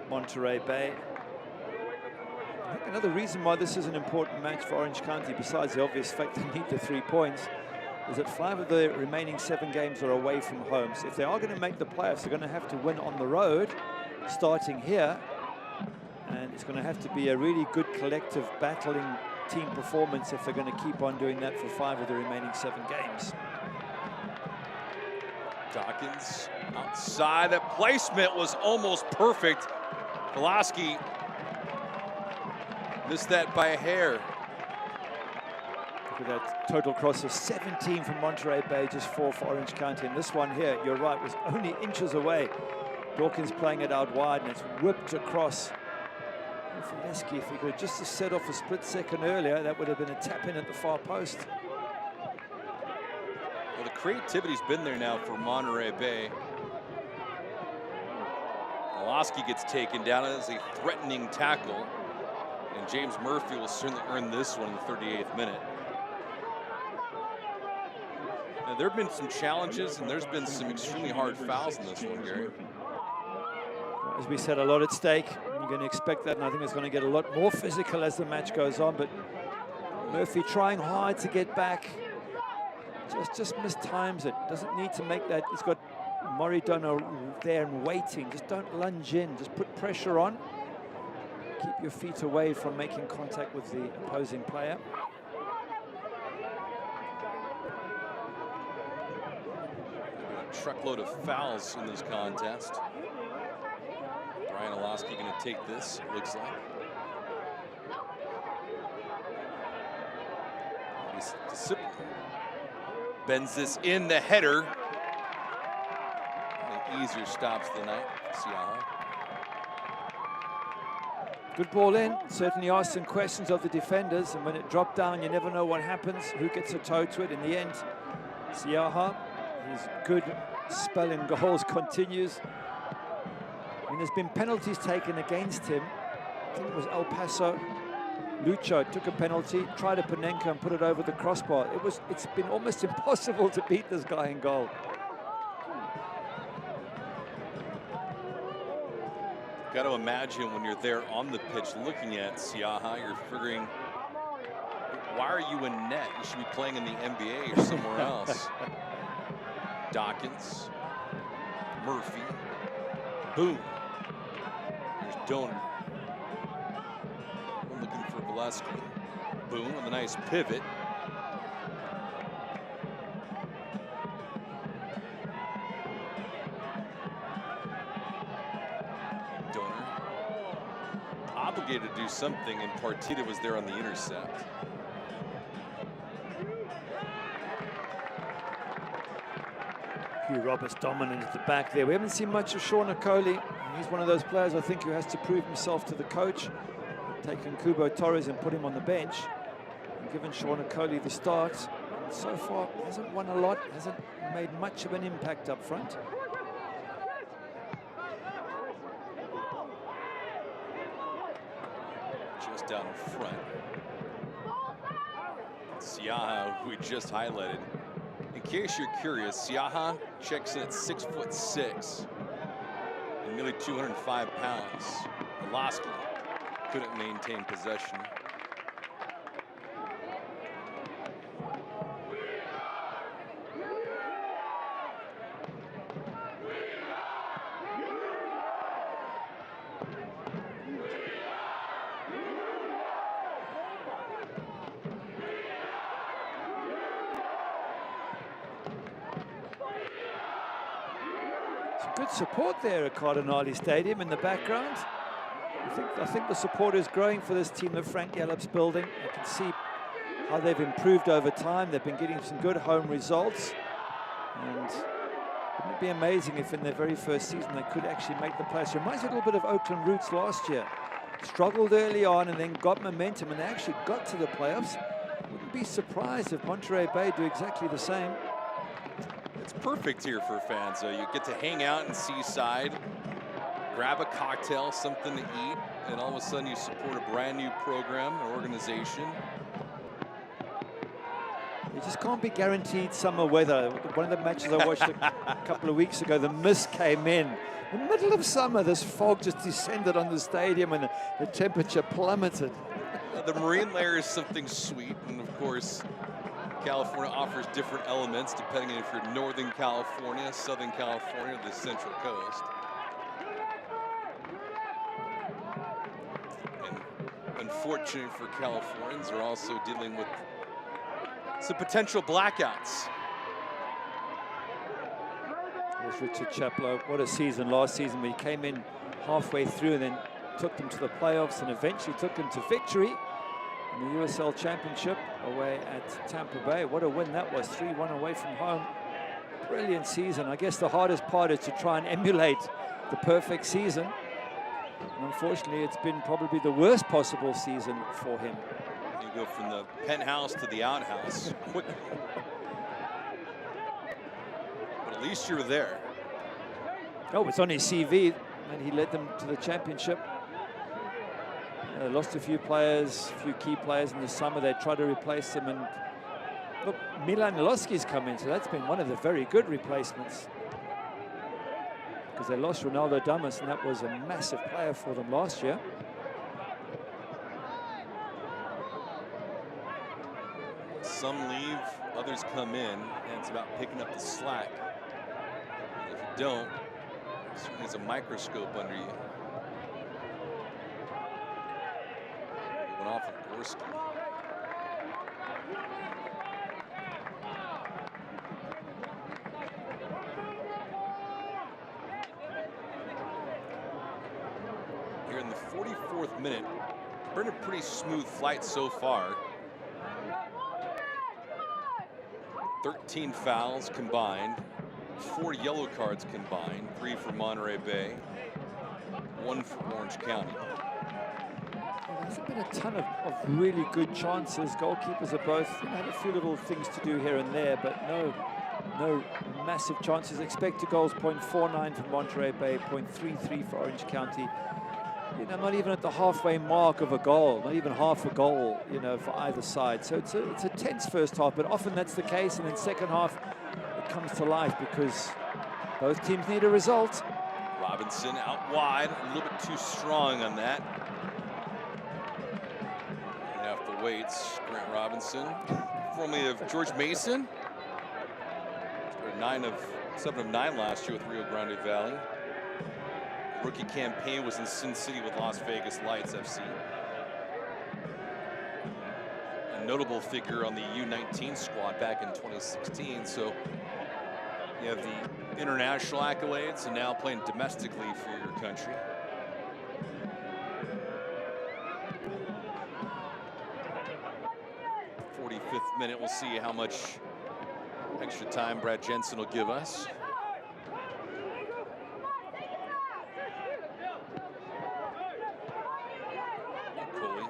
B: Monterey Bay. I think another reason why this is an important match for Orange County, besides the obvious fact they need the 3 points, is that 5 of the remaining 7 games are away from home. So if they are going to make the playoffs, they're going to have to win on the road, starting here. And it's going to have to be a really good collective battling team performance if they're going to keep on doing that for 5 of the remaining 7 games.
A: Dawkins outside. That placement was almost perfect. Woloski missed that by a hair.
B: Look at that total cross of 17 from Monterey Bay, just 4 for Orange County. And this one here, you're right, was only inches away. Dawkins playing it out wide, and it's whipped across. Fileski, if he could just have set off a split second earlier, that would have been a tap in at the far post.
A: Well, the creativity's been there now for Monterey Bay. Woloski gets taken down as a threatening tackle, and James Murphy will certainly earn this one in the 38th minute. Now, there have been some challenges, and there's been some extremely hard fouls in this one, Gary.
B: As we said, a lot at stake. You're going to expect that, and I think it's going to get a lot more physical as the match goes on. But Murphy trying hard to get back, just mistimes it. Doesn't need to make that. He's got Moridono there and waiting. Just don't lunge in. Just put pressure on. Keep your feet away from making contact with the opposing player.
A: A truckload of fouls in this contest. Brian Woloski going to take this, it looks like. Bends this in the header. The easier stops the night. Siaha.
B: Good ball in. Certainly asked some questions of the defenders, and when it dropped down, you never know what happens. Who gets a toe to it in the end? Siaha, his good spell in goals continues. I mean, there's been penalties taken against him. I think it was El Paso. Lucho took a penalty, tried a Panenka and put it over the crossbar. It's been almost impossible to beat this guy in goal.
A: Got to imagine when you're there on the pitch looking at Siaha, you're figuring Why are you in net? You should be playing in the NBA or somewhere else. Dawkins, Murphy, boom. There's Donor. I'm looking for Valesky. Boom, with a nice pivot. Donor. Obligated to do something, and Partita was there on the intercept.
B: Hugh Roberts dominant at the back there. We haven't seen much of Sean Okoli. He's one of those players, I think, who has to prove himself to the coach. Taken Kubo Torres and put him on the bench. And given Sean Okoli the start. And so far, hasn't won a lot, hasn't made much of an impact up front.
A: Just down in front. Siaha, we just highlighted. In case you're curious, Siaha checks in at 6'6" and nearly 205 pounds. Valesky couldn't maintain possession.
B: Good support there at Cardinale Stadium in the background. I think the support is growing for this team that Frank Gallup's building. You can see how they've improved over time. They've been getting some good home results. And wouldn't it be amazing if in their very first season they could actually make the playoffs? Reminds me a little bit of Oakland Roots last year. Struggled early on and then got momentum, and they actually got to the playoffs. Wouldn't be surprised if Monterey Bay do exactly the same.
A: It's perfect here for fans. So you get to hang out in Seaside, grab a cocktail, something to eat, and all of a sudden you support a brand new program or organization.
B: You just can't be guaranteed summer weather. One of the matches I watched a couple of weeks ago, the mist came in. In the middle of summer, this fog just descended on the stadium and the temperature plummeted.
A: The marine layer is something sweet, and of course, California offers different elements depending on if you're Northern California, Southern California, or the Central Coast. And unfortunately for Californians, they're also dealing with some potential blackouts.
B: There's Richard Chaplow. What a season last season. We came in halfway through and then took them to the playoffs and eventually took them to victory in the USL Championship away at Tampa Bay. What a win that was, 3-1 away from home. Brilliant season. I guess the hardest part is to try and emulate the perfect season. And unfortunately, it's been probably the worst possible season for him.
A: You go from the penthouse to the outhouse quickly. But at least you're there.
B: Oh, it's on his CV, and he led them to the championship. They lost a few players, a few key players in the summer. They tried to replace them, and look, Milan Miloski's come in, so that's been one of the very good replacements. Because they lost Ronaldo Damas, and that was a massive player for them last year.
A: Some leave, others come in, and it's about picking up the slack. If you don't, there's a microscope under you. Went off of Gorski. Here in the 44th minute, been a pretty smooth flight so far. 13 fouls combined, 4 yellow cards combined, 3 for Monterey Bay, 1 for Orange County.
B: There's been a ton of really good chances. Goalkeepers are both had a few little things to do here and there, but no massive chances. Expected goals 0.49 for Monterey Bay, 0.33 for Orange County. You know, not even at the halfway mark of a goal, not even half a goal, you know, for either side. So it's a tense first half, but often that's the case, and then second half it comes to life because both teams need a result.
A: Robinson out wide, a little bit too strong on that. They have to weights. Grant Robinson, formerly of George Mason. 7 of 9 last year with Rio Grande Valley. Rookie campaign was in Sin City with Las Vegas Lights FC. A notable figure on the U19 squad back in 2016. So you have the international accolades and now playing domestically for your country. Minute, we'll see how much extra time Brad Jensen will give us. Coley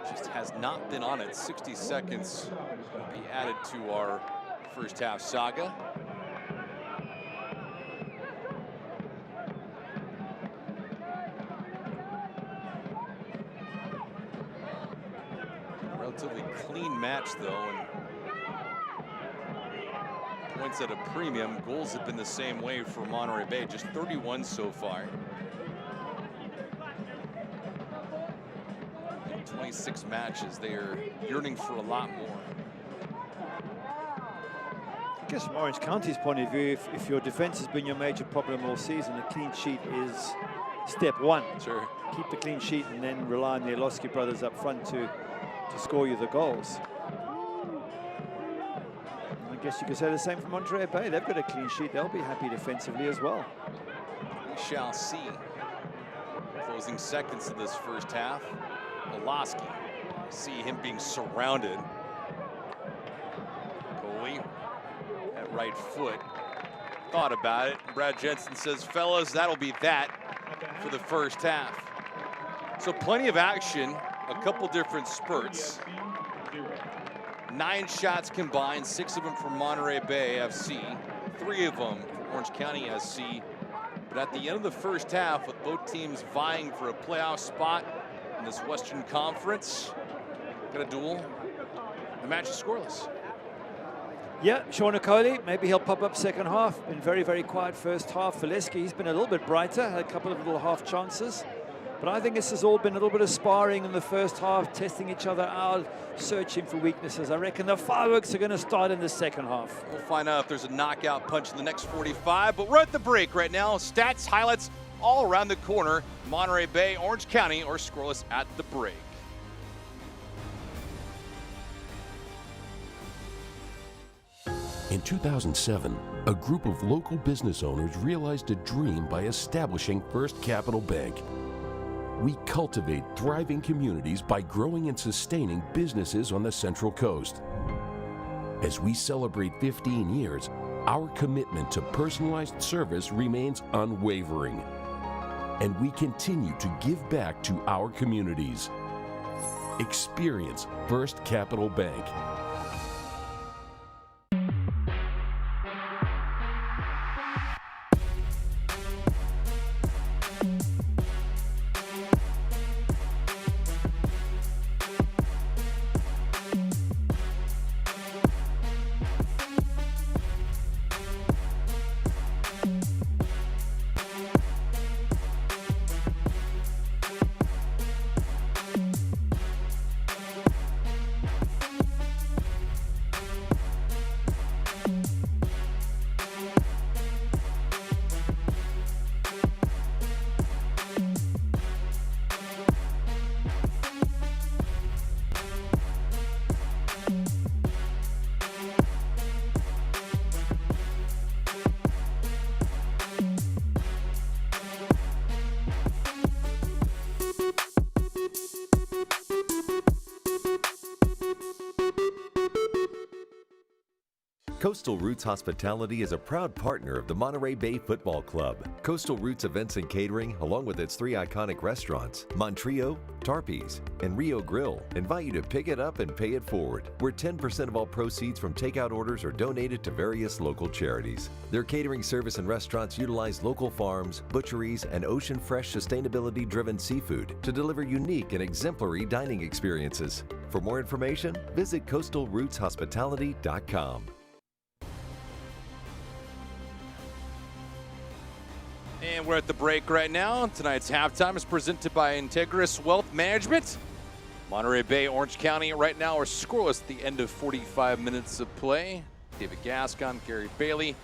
A: just has not been on it. 60 seconds will be added to our first half saga. Relatively clean match though, and points at a premium. Goals have been the same way for Monterey Bay, just 31 so far. In 26 matches, they are yearning for a lot more.
B: I guess from Orange County's point of view, if your defense has been your major problem all season, a clean sheet is step one.
A: Sure.
B: Keep the clean sheet and then rely on the Orlowski brothers up front to score you the goals. I guess you could say the same for Monterey Bay. They've got a clean sheet. They'll be happy defensively as well.
A: We shall see. Closing seconds of this first half. Orlowski, see him being surrounded. Coley at right foot. Thought about it. Brad Jensen says, fellas, that'll be that for the first half. So plenty of action. A couple different spurts. 9 shots combined, 6 of them from Monterey Bay FC, 3 of them from Orange County SC. But at the end of the first half, with both teams vying for a playoff spot in this Western Conference, got a duel. The match is scoreless.
B: Yeah, Sean Okoli, maybe he'll pop up second half. Been very, very quiet first half. Valeski, he's been a little bit brighter, had a couple of little half chances. But I think this has all been a little bit of sparring in the first half, testing each other out, searching for weaknesses. I reckon the fireworks are going to start in the second half.
A: We'll find out if there's a knockout punch in the next 45, but we're at the break right now. Stats, highlights all around the corner. Monterey Bay, Orange County, or scoreless at the break.
D: In 2007, a group of local business owners realized a dream by establishing First Capital Bank. We cultivate thriving communities by growing and sustaining businesses on the Central Coast. As we celebrate 15 years, our commitment to personalized service remains unwavering. And we continue to give back to our communities. Experience First Capital Bank.
C: Coastal Roots Hospitality is a proud partner of the Monterey Bay Football Club. Coastal Roots Events and Catering, along with its 3 iconic restaurants, Monterey, Tarpe's, and Rio Grill, invite you to pick it up and pay it forward, where 10% of all proceeds from takeout orders are donated to various local charities. Their catering service and restaurants utilize local farms, butcheries, and ocean fresh sustainability-driven seafood to deliver unique and exemplary dining experiences. For more information, visit coastalrootshospitality.com.
A: And we're at the break right now. Tonight's halftime is presented by Integris Wealth Management. Monterey Bay, Orange County right now are scoreless at the end of 45 minutes of play. David Gascon, Gary Bailey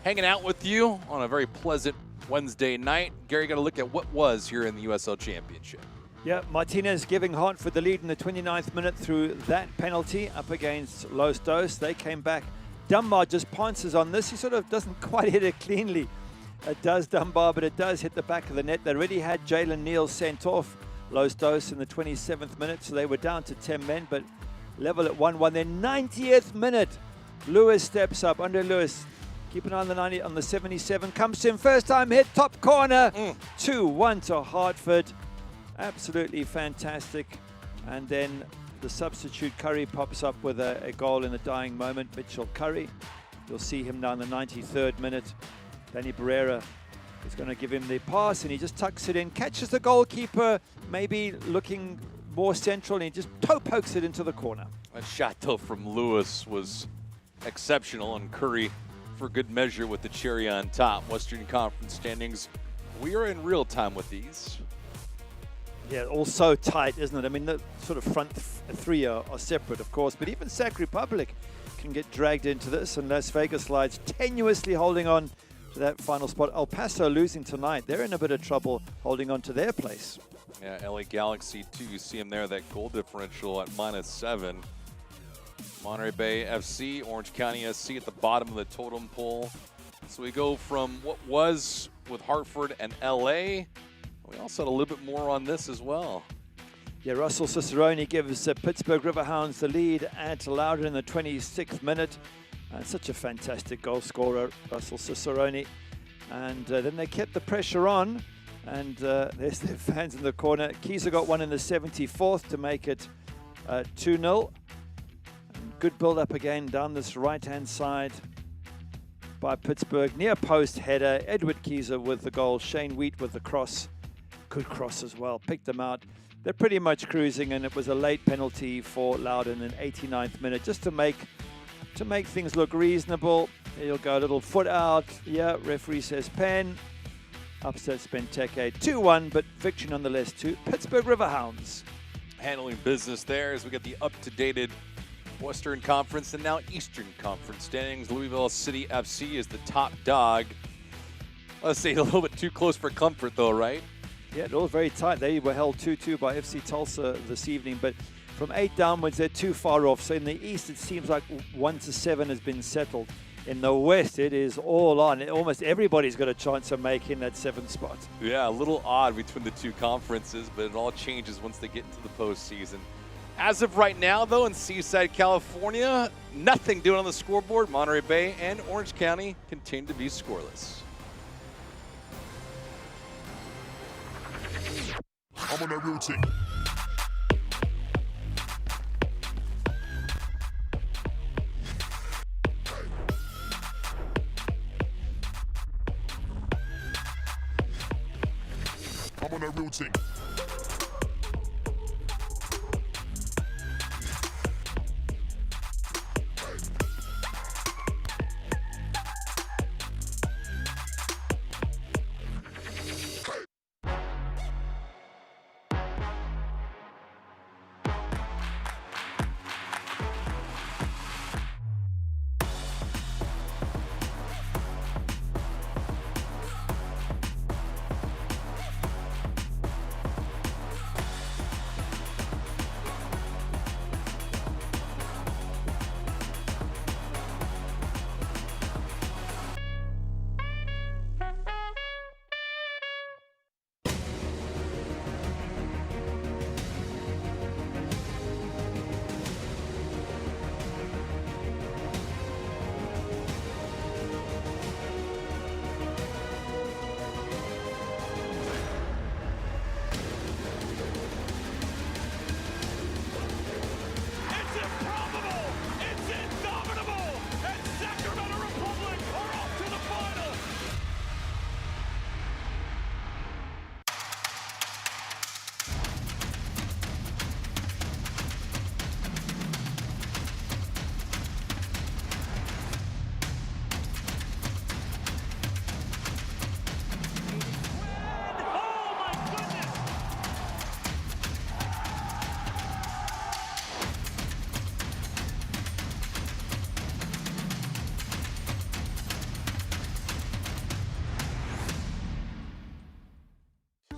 A: hanging out with you on a very pleasant Wednesday night. Gary, got to look at what was here in the USL Championship.
B: Yeah, Martinez giving Hartford the lead in the 29th minute through that penalty up against Los Dos. They came back. Dunbar just pounces on this. He sort of doesn't quite hit it cleanly. It does Dunbar, but it does hit the back of the net. They already had Jalen Neal sent off Los Dos in the 27th minute, so they were down to 10 men, but level at 1-1. Then 90th minute, Lewis steps up. Andre Lewis, keep an eye on the 77, comes to him, first time hit, top corner, 2-1 to Hartford. Absolutely fantastic. And then the substitute Curry pops up with a goal in the dying moment. Mitchell Curry, you'll see him now in the 93rd minute. Danny Barrera is going to give him the pass, and he just tucks it in, catches the goalkeeper, maybe looking more central, and he just toe pokes it into the corner.
A: That shot, though, from Lewis was exceptional, and Curry, for good measure, with the cherry on top. Western Conference standings, we are in real time with these.
B: Yeah, all so tight, isn't it? I mean, the sort of front three are separate, of course, but even Sac Republic can get dragged into this, and Las Vegas Lights tenuously holding on to that final spot. El Paso losing tonight. They're in a bit of trouble holding on to their place.
A: Yeah, LA Galaxy, too. You see them there, that goal differential at -7. Monterey Bay FC, Orange County SC at the bottom of the totem pole. So we go from what was with Hartford and LA. We also had a little bit more on this as well.
B: Yeah, Russell Cicerone gives Pittsburgh Riverhounds the lead at Loudoun in the 26th minute. Such a fantastic goal scorer, Russell Cicerone. And then they kept the pressure on. And there's their fans in the corner. Keyser got one in the 74th to make it 2-0. Good build-up again down this right-hand side by Pittsburgh. Near post header. Edward Keyser with the goal. Shane Wheat with the cross. Good cross as well. Picked them out. They're pretty much cruising, and it was a late penalty for Loudoun in 89th minute just to make things look reasonable. He'll go a little foot out. Yeah, referee says pen. Upsets Benteke 2-1, but victory nonetheless to Pittsburgh Riverhounds.
A: Handling business there as we get the up-to-dated Western Conference and now Eastern Conference standings. Louisville City FC is the top dog. Let's say a little bit too close for comfort, though, right?
B: Yeah, it all very tight. They were held 2-2 by FC Tulsa this evening, but from 8 downwards, they're too far off. So in the East, it seems like 1-7 has been settled. In the West, it is all on. Almost everybody's got a chance of making that 7th spot.
A: Yeah, a little odd between the two conferences, but it all changes once they get into the postseason. As of right now, though, in Seaside, California, nothing doing on the scoreboard. Monterey Bay and Orange County continue to be scoreless.
E: I'm on that routine. I'm on that routine.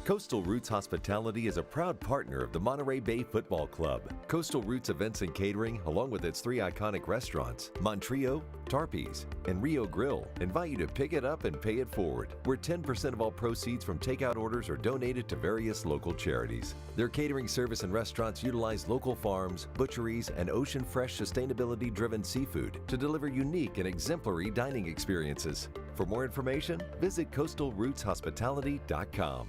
C: Coastal Roots Hospitality is a proud partner of the Monterey Bay Football Club. Coastal Roots Events and Catering, along with its 3 iconic restaurants, Monterey, Tarpe's, and Rio Grill, invite you to pick it up and pay it forward, where 10% of all proceeds from takeout orders are donated to various local charities. Their catering service and restaurants utilize local farms, butcheries, and ocean-fresh, sustainability-driven seafood to deliver unique and exemplary dining experiences. For more information, visit coastalrootshospitality.com.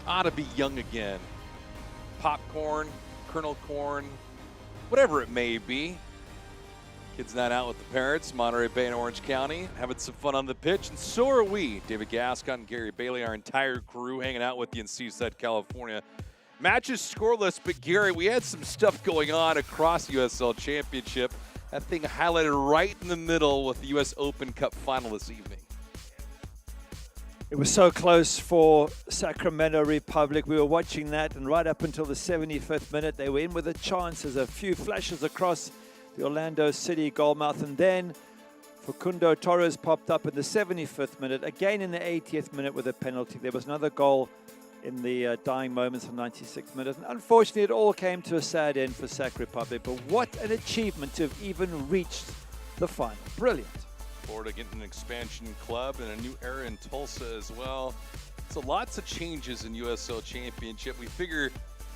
A: Ought to be young again. Popcorn, kernel corn, whatever it may be. Kids night out with the parents, Monterey Bay and Orange County, having some fun on the pitch, and so are we. David Gascon, Gary Bailey, our entire crew hanging out with you in Seaside, California. Match is scoreless, but Gary, we had some stuff going on across the USL Championship. That thing highlighted right in the middle with the US Open Cup final this evening.
B: It was so close for Sacramento Republic. We were watching that, and right up until the 75th minute, they were in with a chance. There's a few flashes across the Orlando City goalmouth, and then Facundo Torres popped up in the 75th minute, again in the 80th minute with a penalty. There was another goal in the dying moments of 96th minute. And unfortunately, it all came to a sad end for Sac Republic, but what an achievement to have even reached the final. Brilliant.
A: Florida getting an expansion club and a new era in Tulsa as well. So lots of changes in USL Championship. We figure,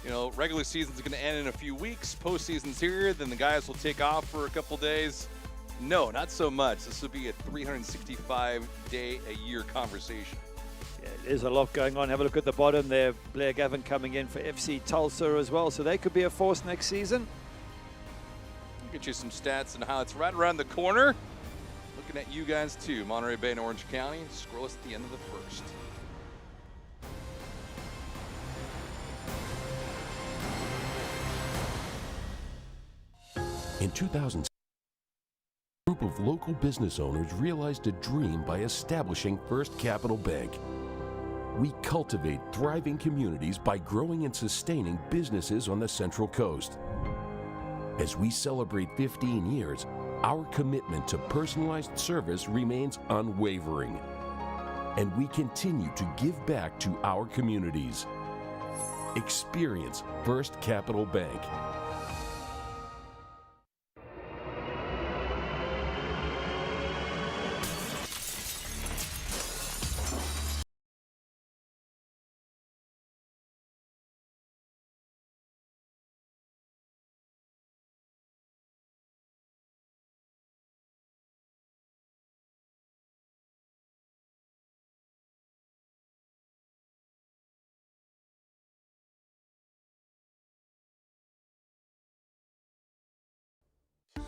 A: you know, regular season's going to end in a few weeks. Postseason's here. Then the guys will take off for a couple days. No, not so much. This will be a 365-day-a-year conversation.
B: Yeah, there's a lot going on. Have a look at the bottom there. Blair Gavin coming in for FC Tulsa as well. So they could be a force next season.
A: I'll get you some stats and highlights right around the corner. Looking at you guys too, Monterey Bay and Orange County, scoreless at the end of the first.
D: In 2000, a group of local business owners realized a dream by establishing First Capital Bank. We cultivate thriving communities by growing and sustaining businesses on the Central Coast. As we celebrate 15 years, our commitment to personalized service remains unwavering, and we continue to give back to our communities. Experience First Capital Bank.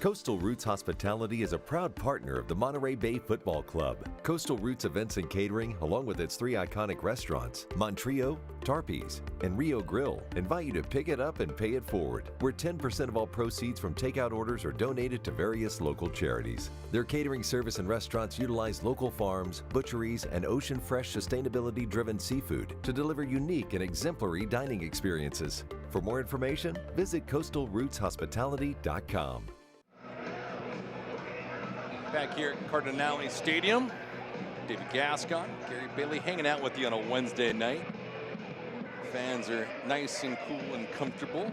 C: Coastal Roots Hospitality is a proud partner of the Monterey Bay Football Club. Coastal Roots Events and Catering, along with its 3 iconic restaurants, Monterey, Tarpe's, and Rio Grill, invite you to pick it up and pay it forward, where 10% of all proceeds from takeout orders are donated to various local charities. Their catering service and restaurants utilize local farms, butcheries, and ocean-fresh, sustainability-driven seafood to deliver unique and exemplary dining experiences. For more information, visit coastalrootshospitality.com.
A: Back here at Cardinale Stadium, David Gascon, Gary Bailey hanging out with you on a Wednesday night. Fans are nice and cool and comfortable.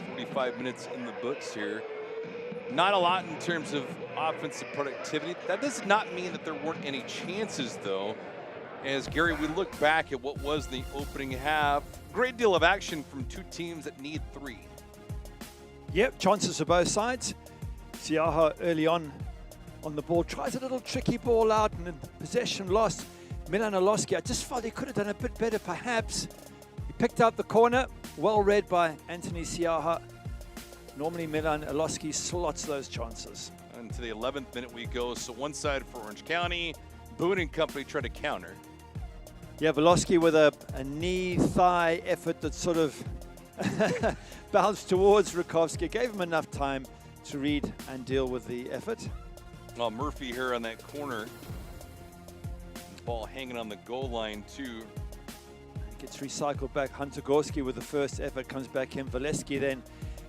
A: 45 minutes in the books here. Not a lot in terms of offensive productivity. That does not mean that there weren't any chances, though. As Gary, we look back at what was the opening half. Great deal of action from 2 teams that need 3.
B: Yep, chances for both sides. Siaha early on the ball, tries a little tricky ball out, and then possession lost. Milan Oloski, I just felt he could have done a bit better perhaps. He picked out the corner, well read by Anthony Siaha. Normally Milan Oloski slots those chances.
A: And to the 11th minute we go, so one side for Orange County, Boone and company try to counter.
B: Yeah, Oloski with a knee-thigh effort that sort of bounced towards Rakowski, gave him enough time to read and deal with the effort.
A: Well, Murphy here on that corner. Ball hanging on the goal line too.
B: Gets recycled back. Hunter Gorski with the first effort, comes back in. Valeski then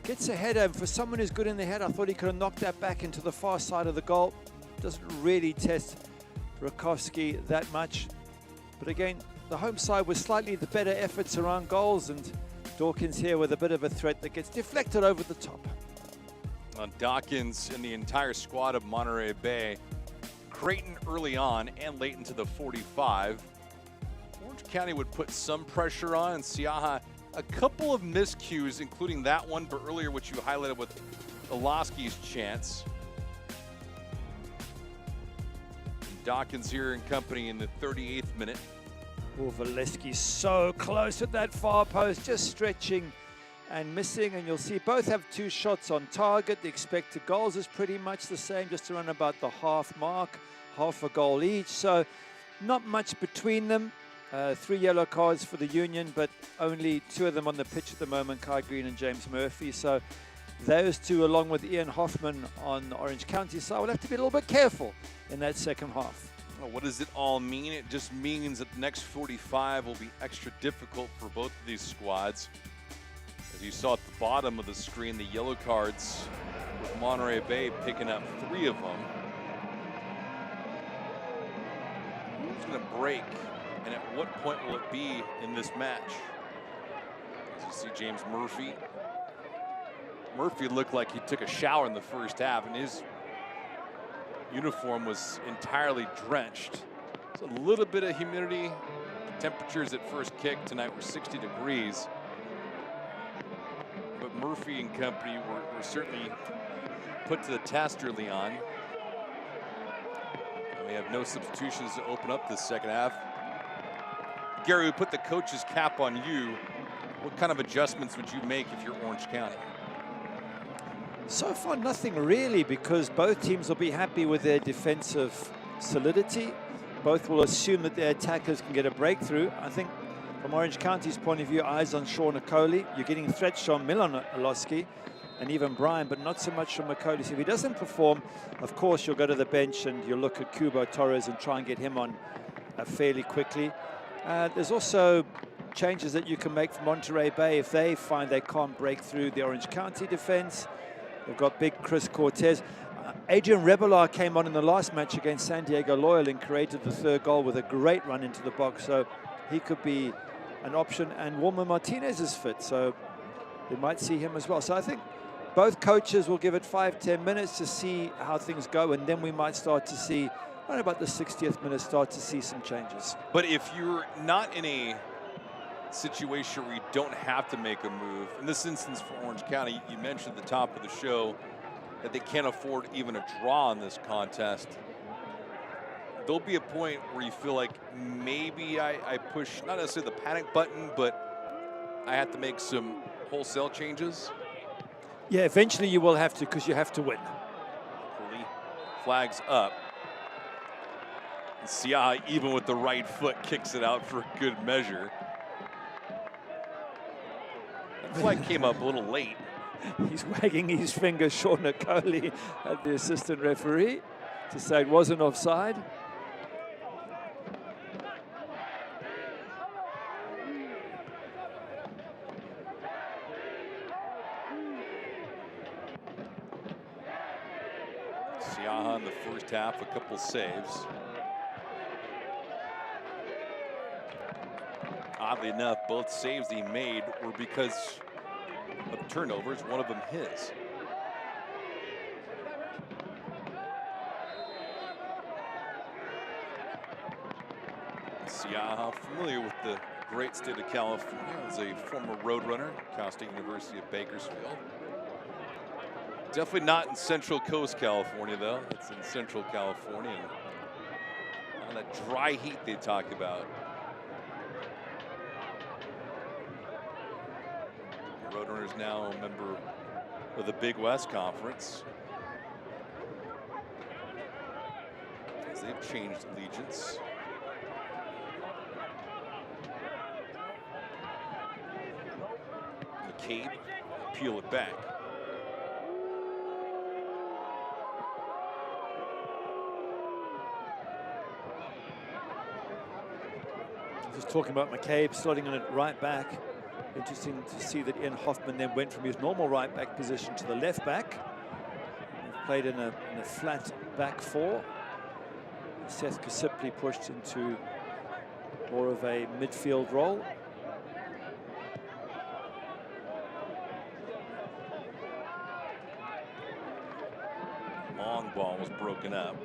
B: gets a header. For someone who's good in the head, I thought he could have knocked that back into the far side of the goal. Doesn't really test Rakowski that much. But again, the home side was slightly the better efforts around goals, and Dawkins here with a bit of a threat that gets deflected over the top.
A: Dawkins and the entire squad of Monterey Bay. Creighton early on and late into the 45. Orange County would put some pressure on, and Siaha a couple of miscues, including that one, but earlier which you highlighted with Olaski's chance. And Dawkins here in company in the 38th minute.
B: Oh, Valesky so close at that far post, just stretching and missing, and you'll see both have 2 shots on target. The expected goals is pretty much the same, just around about the half mark, half a goal each, so not much between them. 3 yellow cards for the Union, but only 2 of them on the pitch at the moment, Kai Green and James Murphy. So those 2, along with Ian Hoffman on the Orange County side, will have to be a little bit careful in that second half.
A: Well, what does it all mean? It just means that the next 45 will be extra difficult for both of these squads. As you saw at the bottom of the screen, the yellow cards with Monterey Bay picking up 3 of them. Who's going to break? And at what point will it be in this match? As you see James Murphy. Murphy looked like he took a shower in the first half, and his uniform was entirely drenched. It's a little bit of humidity. The temperatures at first kick tonight were 60 degrees. But Murphy and company were certainly put to the test early on. And we have no substitutions to open up this second half. Gary, we put the coach's cap on you. What kind of adjustments would you make if you're Orange County?
B: So far, nothing really, because both teams will be happy with their defensive solidity. Both will assume that their attackers can get a breakthrough. I think from Orange County's point of view, eyes on Sean Okoli. You're getting threats from Milan Oloski and even Brian, but not so much from Okoli. So if he doesn't perform, of course, you'll go to the bench and you'll look at Kubo Torres and try and get him on fairly quickly. There's also changes that you can make for Monterey Bay if they find they can't break through the Orange County defense. They've got big Chris Cortez. Adrian Rebelar came on in the last match against San Diego Loyal and created the 3rd goal with a great run into the box, so he could be an option. And Wilmer Martinez is fit, so we might see him as well. So I think both coaches will give it 5-10 minutes to see how things go, and then we might start to see, around about the 60th minute, start to see some changes.
A: But if you're not in a situation where you don't have to make a move, in this instance for Orange County, you mentioned at the top of the show that they can't afford even a draw in this contest. There'll be a point where you feel like maybe I push, not necessarily the panic button, but I have to make some wholesale changes.
B: Yeah, eventually you will have to, because you have to win.
A: Lee flags up. Siaha, even with the right foot, kicks it out for good measure. That flag came up a little late.
B: He's wagging his finger, Sean Okoli, at the assistant referee to say it wasn't offside.
A: Siaha in the first half, a couple saves. Oddly enough, both saves he made were because of turnovers, one of them his. Siaha, familiar with the great state of California as a former Roadrunner, Cal State University of Bakersfield. Definitely not in Central Coast California, though. It's in Central California. On that dry heat they talk about. Roadrunners now a member of the Big West Conference, as they've changed allegiance. McCabe, peel it back.
B: Just talking about McCabe slotting on it right back. Interesting to see that Ian Hoffman then went from his normal right back position to the left back. He played in a flat back 4. Seth Kasipli pushed into more of a midfield role.
A: Long ball was broken up.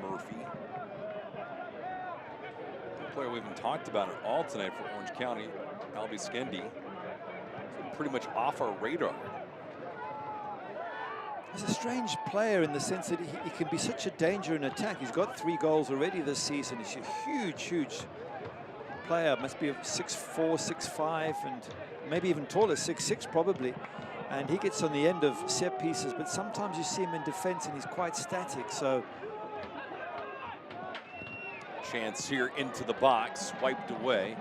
A: Murphy. The player we haven't talked about at all tonight for Orange County, Albie Skendi. Pretty much off our radar.
B: He's a strange player in the sense that he can be such a danger in attack. He's got 3 goals already this season. He's a huge, huge player. Must be 6'4", 6'5", and maybe even taller, 6'6" probably. And he gets on the end of set pieces, but sometimes you see him in defense and he's quite static. So
A: chance here into the box, wiped away.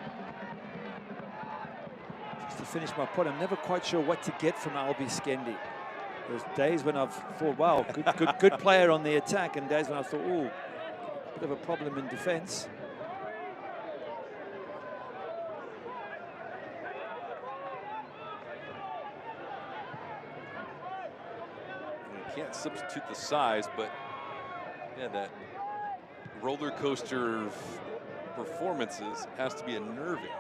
B: Just to finish my point, I'm never quite sure what to get from Albie Skendi. There's days when I've thought, wow, good player on the attack, and days when I thought, oh, bit of a problem in defense.
A: You can't substitute the size, but yeah, that roller coaster of performances has to be unnerving.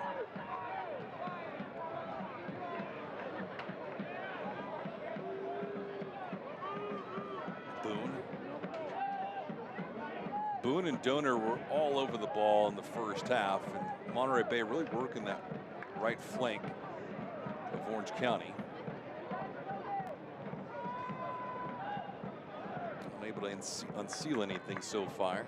A: Boone and Donor were all over the ball in the first half, and Monterey Bay really working that right flank of Orange County. Unable to unseal anything so far.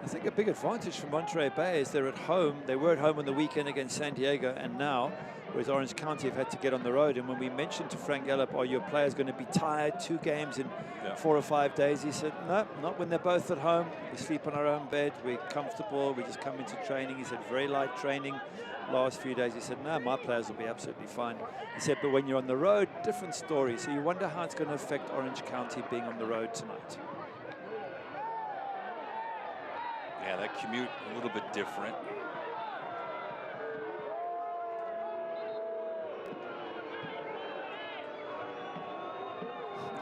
B: I think a big advantage for Monterey Bay is they're at home. They were at home on the weekend against San Diego, and now, whereas Orange County have had to get on the road. And when we mentioned to Frank Gallup, are your players going to be tired 2 games in 4 or 5 days? He said, no, not when they're both at home. We sleep on our own bed. We're comfortable. We just come into training. He said, very light training last few days. He said, no, my players will be absolutely fine. He said, but when you're on the road, different story. So you wonder how it's going to affect Orange County being on the road tonight.
A: Yeah, that commute a little bit different.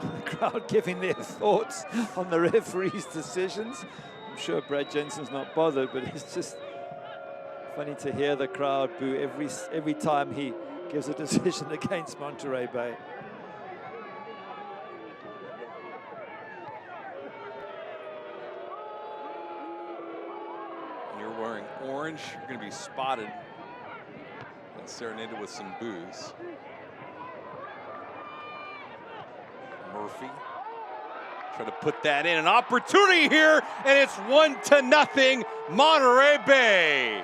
B: The crowd giving their thoughts on the referee's decisions. I'm sure Brad Jensen's not bothered, but it's just funny to hear the crowd boo every time he gives a decision against Monterey Bay.
A: Wearing orange, you're going to be spotted and serenaded with some boos. Murphy try to put that in, an opportunity here, and it's 1-0 Monterey Bay.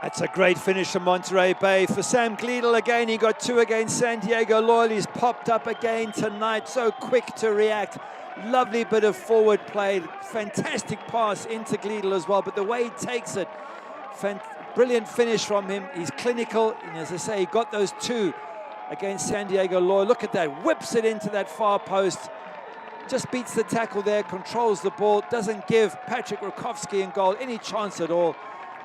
B: That's a great finish from Monterey Bay. For Sam Gleadle again, he got 2 against San Diego Loyal. He's popped up again tonight, so quick to react. Lovely bit of forward play, fantastic pass into Gleadle as well, but the way he takes it, brilliant finish from him. He's clinical, and as I say, he got those 2 against San Diego Loyal. Look at that, whips it into that far post, just beats the tackle there, controls the ball, doesn't give Patrick Rakowski in goal any chance at all.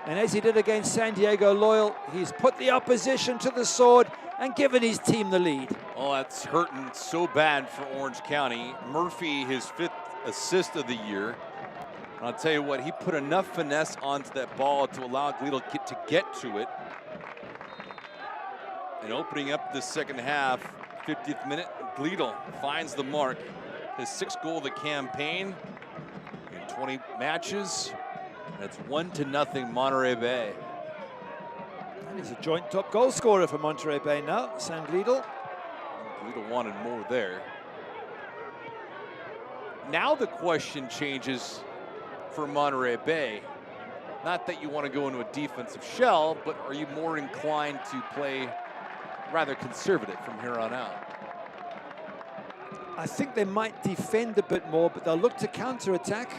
B: And as he did against San Diego Loyal, he's put the opposition to the sword and given his team the lead.
A: Oh, that's hurting so bad for Orange County. Murphy, his 5th assist of the year. And I'll tell you what, he put enough finesse onto that ball to allow Gleadle to get to it. And opening up the second half, 50th minute, Gleadle finds the mark. His 6th goal of the campaign in 20 matches. That's 1-0 Monterey Bay.
B: And he's a joint top goal scorer for Monterey Bay now, Sam Gleadle.
A: Gleadle wanted more there. Now the question changes for Monterey Bay. Not that you want to go into a defensive shell, but are you more inclined to play rather conservative from here on out?
B: I think they might defend a bit more, but they'll look to counter-attack.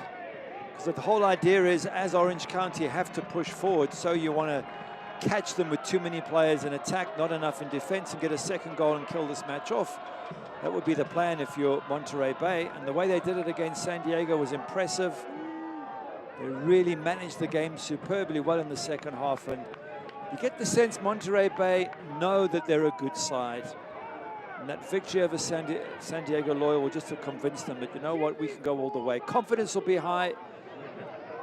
B: Because the whole idea is, as Orange County have to push forward, so you want to catch them with too many players in attack, not enough in defense, and get a 2nd goal and kill this match off. That would be the plan if you're Monterey Bay. And the way they did it against San Diego was impressive. They really managed the game superbly well in the second half. And you get the sense Monterey Bay know that they're a good side. And that victory over San Diego Loyal will just have convinced them that, you know what, we can go all the way. Confidence will be high.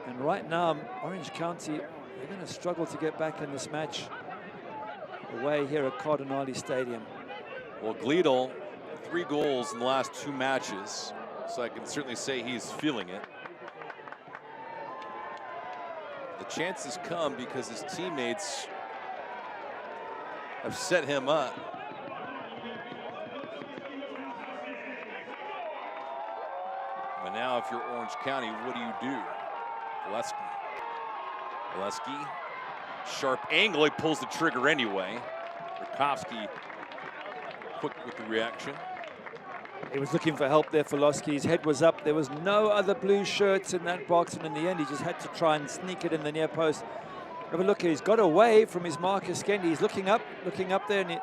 B: And right now, Orange County, they're going to struggle to get back in this match away here at Cardinale Stadium.
A: Well, Gleadle, 3 goals in the last 2 matches, so I can certainly say he's feeling it. The chances come because his teammates have set him up. But now if you're Orange County, what do? Valesky, sharp angle, he pulls the trigger anyway. Rakowski, quick with the reaction.
B: He was looking for help there, Valesky. His head was up. There was no other blue shirts in that box, and in the end, he just had to try and sneak it in the near post. Have a look here. He's got away from his marker, Skendi. He's looking up there, and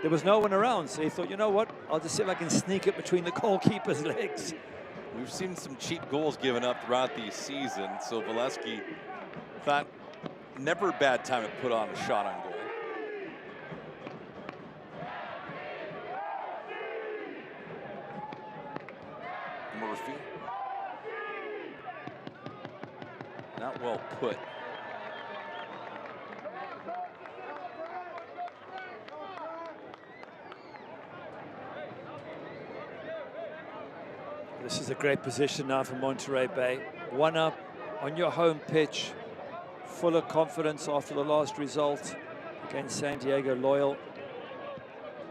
B: there was no one around. So he thought, you know what? I'll just see if I can sneak it between the goalkeeper's legs.
A: We've seen some cheap goals given up throughout the season, so Valesky thought never a bad time to put on a shot on goal. Murphy. Not well put.
B: This is a great position now for Monterey Bay. 1 up on your home pitch, full of confidence after the last result against San Diego Loyal.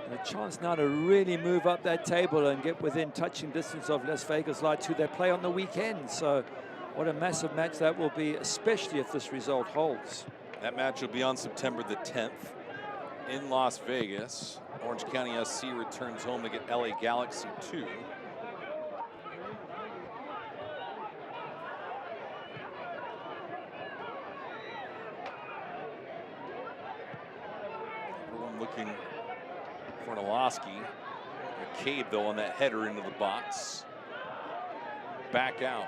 B: And a chance now to really move up that table and get within touching distance of Las Vegas Lights, who they play on the weekend. So what a massive match that will be, especially if this result holds.
A: That match will be on September the 10th in Las Vegas. Orange County SC returns home to get LA Galaxy 2. Looking for Noloski. McCabe, though, on that header into the box. Back out.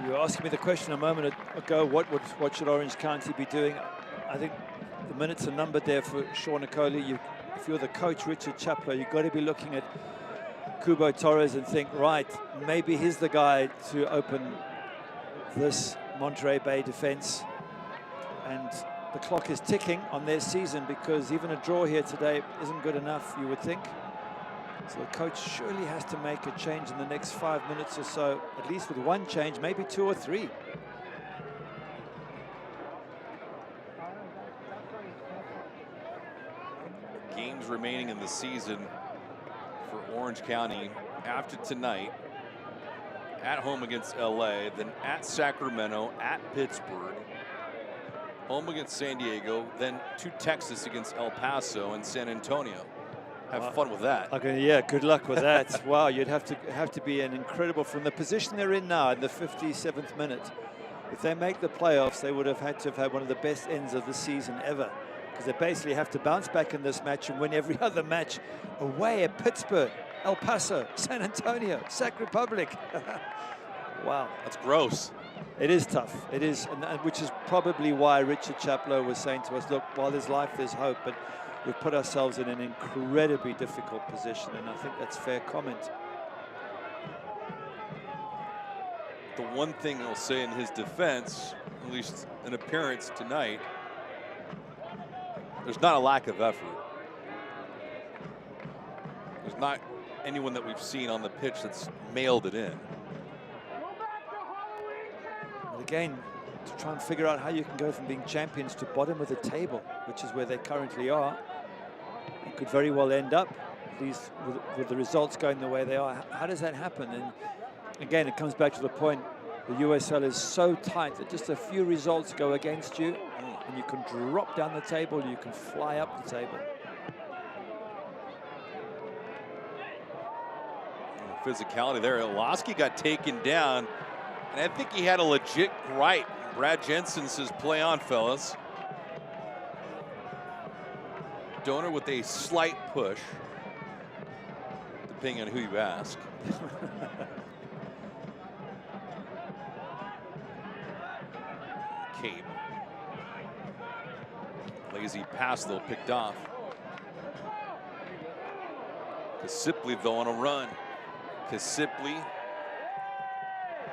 B: You were asking me the question a moment ago, what should Orange County be doing? I think the minutes are numbered there for Sean Nicoli. If you're the coach, Richard Chaplow, you've got to be looking at Kubo Torres and think, right, maybe he's the guy to open this Monterey Bay defense. And the clock is ticking on their season, because even a draw here today isn't good enough, you would think. So the coach surely has to make a change in the next 5 minutes or so, at least with 1 change, maybe 2 or 3.
A: Games remaining in the season for Orange County after tonight. At home against LA, then at Sacramento, at Pittsburgh, home against San Diego, then to Texas against El Paso and San Antonio. Have fun with that.
B: Okay, yeah, good luck with that. Wow, you'd have to be an incredible, from the position they're in now in the 57th minute. If they make the playoffs, they would have had to have had one of the best ends of the season ever, because they basically have to bounce back in this match and win every other match away at Pittsburgh, El Paso, San Antonio, Sac Republic. Wow.
A: That's gross.
B: It is tough. It is, and which is probably why Richard Chaplow was saying to us, look, while there's life, there's hope, but we've put ourselves in an incredibly difficult position, and I think that's fair comment.
A: The one thing I'll say in his defense, at least an appearance tonight, there's not a lack of effort. There's not anyone that we've seen on the pitch that's mailed it in.
B: And again, to try and figure out how you can go from being champions to bottom of the table, which is where they currently are, it could very well end up, at least with the results going the way they are. How does that happen? And again, it comes back to the point, the USL is so tight that just a few results go against you, and you can drop down the table, you can fly up the table.
A: Physicality there. Noloski got taken down, and I think he had a legit right. Brad Jensen says, play on, fellas. Donor with a slight push, depending on who you ask. Cape. Lazy pass, though, picked off. Kasipley, though, on a run. Kasipley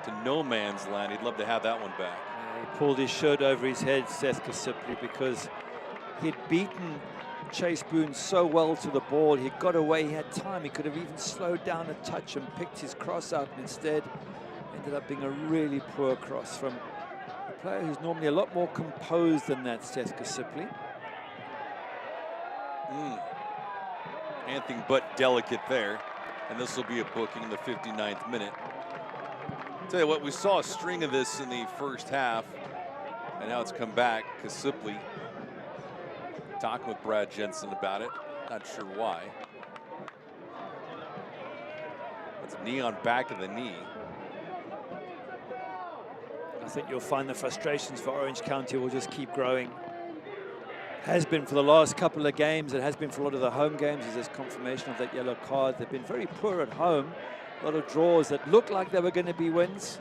A: to no man's land. He'd love to have that one back.
B: He pulled his shirt over his head, Seth Kasipley, because he'd beaten Chase Boone so well to the ball. He got away, he had time. He could have even slowed down a touch and picked his cross out, and instead ended up being a really poor cross from a player who's normally a lot more composed than that, Seth Kasipley.
A: Anything but delicate there. And this will be a booking in the 59th minute. Tell you what, we saw a string of this in the first half, and now it's come back. Kasipley talking with Brad Jensen about it. Not sure why. That's knee on back of the knee.
B: I think you'll find the frustrations for Orange County will just keep growing. Has been for the last couple of games. It has been for a lot of the home games. There's confirmation of that yellow card. They've been very poor at home. A lot of draws that looked like they were going to be wins.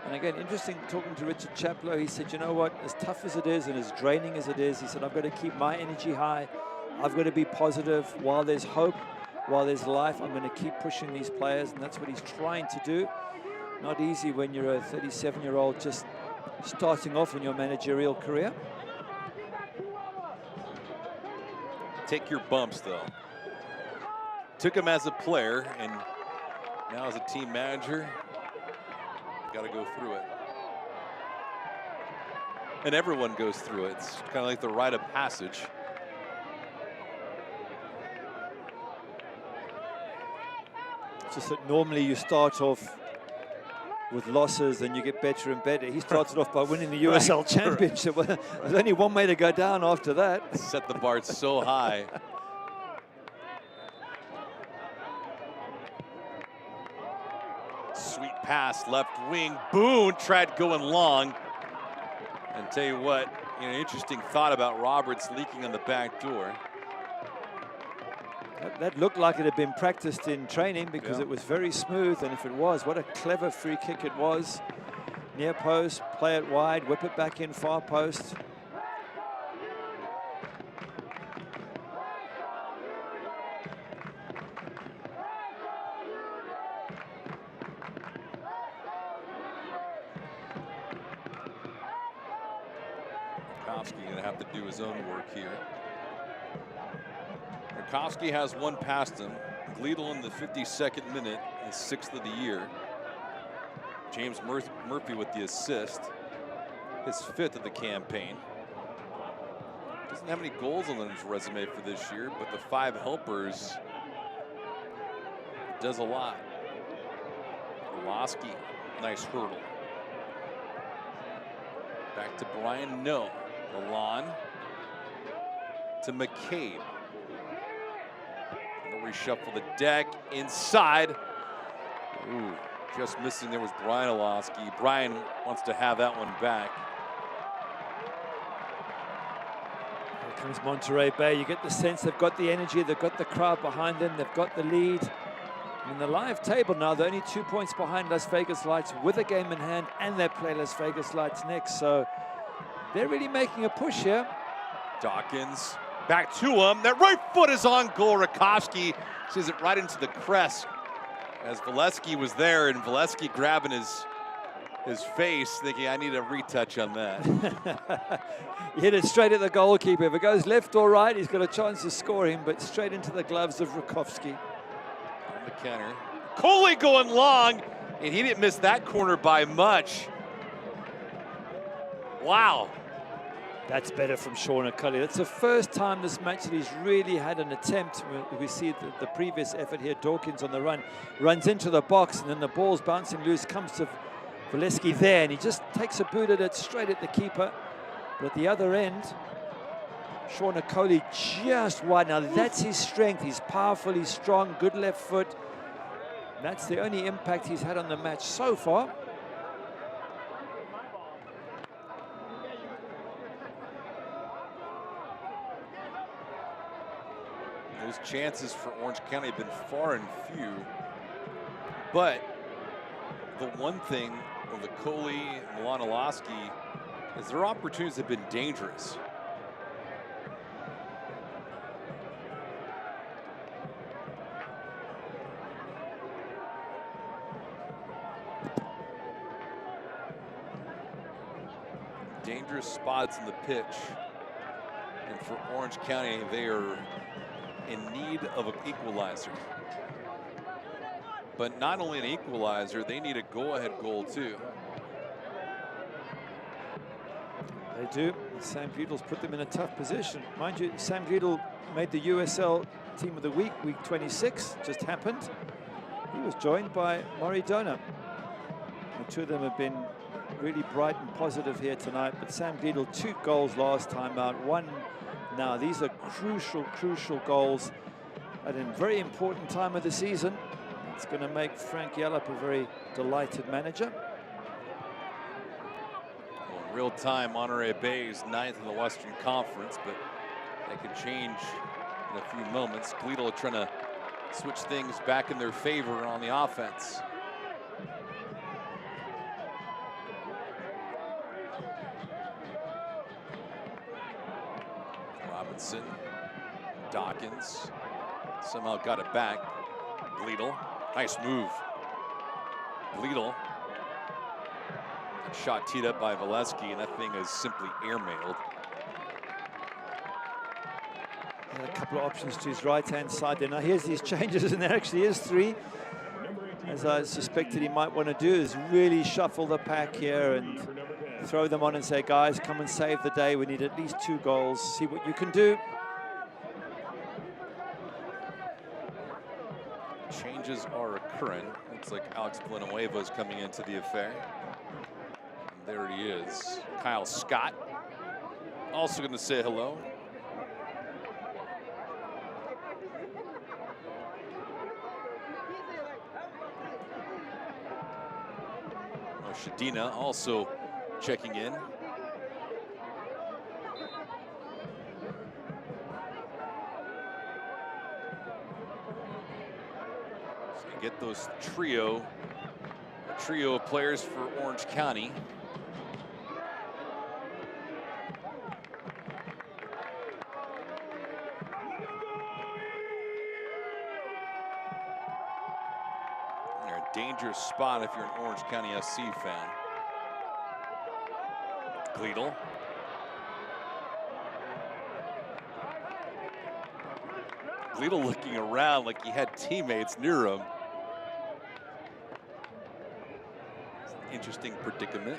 B: And again, interesting talking to Richard Chaplow. He said, you know what, as tough as it is and as draining as it is, he said, I've got to keep my energy high. I've got to be positive. While there's hope, while there's life, I'm going to keep pushing these players. And that's what he's trying to do. Not easy when you're a 37-year-old just starting off in your managerial career.
A: Take your bumps, though. Took him as a player, and now as a team manager, got to go through it. And everyone goes through it. It's kind of like the rite of passage.
B: It's just that normally you start off with losses and you get better and better. He started off by winning the USL Championship. There's only one way to go down after that.
A: Set the bar so high. Sweet pass, left wing. Boone tried going long. And tell you what, interesting thought about Roberts leaking on the back door.
B: That looked like it had been practiced in training because it was very smooth, and if it was, what a clever free kick it was. Near post, play it wide, whip it back in far post.
A: Kowski gonna have to do his own work here. Kowski has one past him. Gleedle in the 52nd minute, his 6th of the year. James Murphy with the assist, his 5th of the campaign. Doesn't have any goals on his resume for this year, but the 5 helpers does a lot. Orlowski, nice hurdle. Back to Brian, no. Milan to McCabe. Reshuffle the deck inside. Ooh, just missing there was Brian Orlowski. Brian wants to have that one back.
B: Here comes Monterey Bay. You get the sense they've got the energy, they've got the crowd behind them, they've got the lead. In the live table now, they're only 2 points behind Las Vegas Lights with a game in hand, and they play Las Vegas Lights next. So they're really making a push here.
A: Dawkins. Back to him. That right foot is on goal. Rakowski sees it right into the crest as Valesky was there, and Valesky grabbing his face, thinking, I need a retouch on that.
B: He hit it straight at the goalkeeper. If it goes left or right, he's got a chance to score him, but straight into the gloves of Rakowski.
A: On the counter. Coley going long, and he didn't miss that corner by much. Wow.
B: That's better from Sean O'Cully. That's the first time this match that he's really had an attempt. We see the previous effort here. Dawkins on the run, runs into the box, and then the ball's bouncing loose, comes to Valesky there, and he just takes a boot at it straight at the keeper. But at the other end, Sean O'Cully just wide. Now that's his strength. He's powerful, he's strong, good left foot. That's the only impact he's had on the match so far.
A: Those chances for Orange County have been far and few. But the one thing of the Coley and Milan Orlowski is their opportunities have been dangerous. dangerous spots in the pitch. And for Orange County, they are in need of an equalizer. But not only an equalizer, they need a go-ahead goal too.
B: They do. Sam Butel's put them in a tough position. Mind you, Sam Butel made the USL Team of the Week, week 26, just happened. He was joined by Maury Dona. The two of them have been really bright and positive here tonight, but Sam Butel, 2 goals last time out, 1 now. These are crucial, crucial goals at a very important time of the season. It's going to make Frank Yallop a very delighted manager.
A: Well, in real time, Monterey Bay is 9th in the Western Conference, but that could change in a few moments. Gleedle trying to switch things back in their favor on the offense. Robinson, Dawkins, somehow got it back. Gleedle, nice move. Gleedle, shot teed up by Valesky, and that thing is simply airmailed.
B: A couple of options to his right-hand side there. Now here's these changes, and there actually is 3. As I suspected he might want to do, is really shuffle the pack here and throw them on and say, guys, come and save the day. We need at least 2 goals. See what you can do.
A: Changes are occurring. Looks like Alex Villanueva is coming into the affair. And there he is. Kyle Scott also going to say hello. Shadina also checking in. So you get those trio of players for Orange County. Dangerous spot if you're an Orange County SC fan. Gleedle. Gleedle looking around like he had teammates near him. It's an interesting predicament.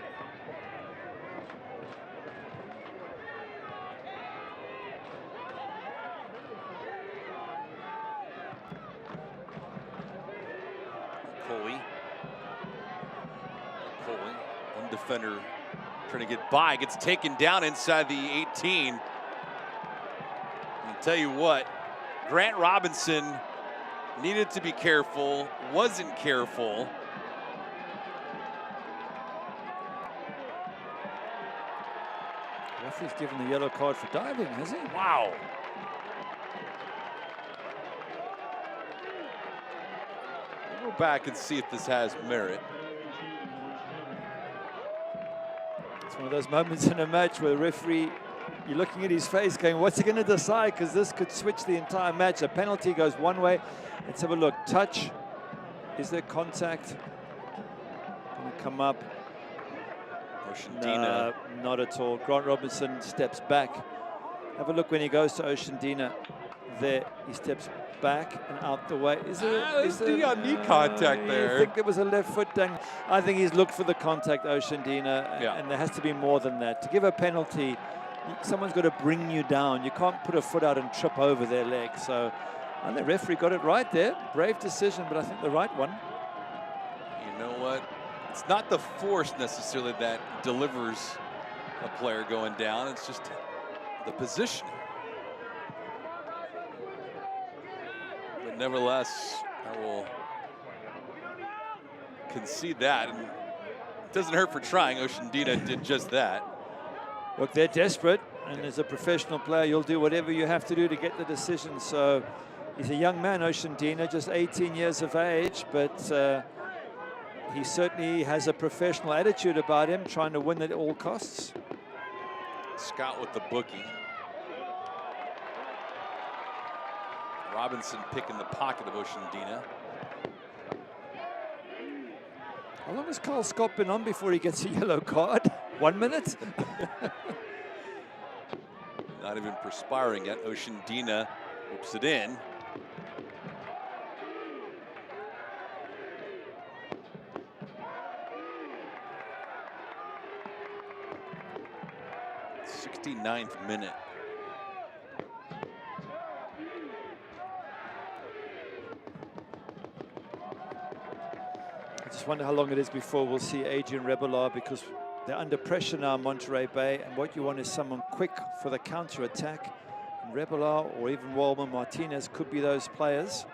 A: One defender trying to get by, gets taken down inside the 18. I'll tell you what, Grant Robinson needed to be careful, wasn't careful.
B: Referee's given the yellow card for diving, has he?
A: Wow. We'll go back and see if this has merit.
B: It's one of those moments in a match where the referee, you're looking at his face going, what's he going to decide? Because this could switch the entire match. A penalty goes one way. Let's have a look. Touch. Is there contact? Going to come up.
A: Oceandina.
B: No, not at all. Grant Robinson steps back. Have a look when he goes to Oceandina. There, he steps back and out the way. Is there
A: knee contact there?
B: I think there was a left foot done. I think he's looked for the contact, Oceandina,
A: yeah.
B: And there has to be more than that. To give a penalty, someone's got to bring you down. You can't put a foot out and trip over their leg. So, and the referee got it right there. Brave decision, but I think the right one.
A: You know what? It's not the force necessarily that delivers a player going down. It's just the positioning. But nevertheless, I will concede that. And it doesn't hurt for trying. Oceandina did just that.
B: Look, they're desperate, and as a professional player, you'll do whatever you have to do to get the decision. So he's a young man, Oceandina, just 18 years of age, but he certainly has a professional attitude about him, trying to win at all costs.
A: Scott with the bookie. Robinson picking the pocket of Oceandina.
B: How long has Carl Scott been on before he gets a yellow card? 1 minute?
A: Not even perspiring yet. Oceandina whips it in. '69th minute.
B: I just wonder how long it is before we'll see Adrian Rebelar, because they're under pressure now, Monterey Bay, and what you want is someone quick for the counter-attack. Rebelar or even Walman Martinez could be those players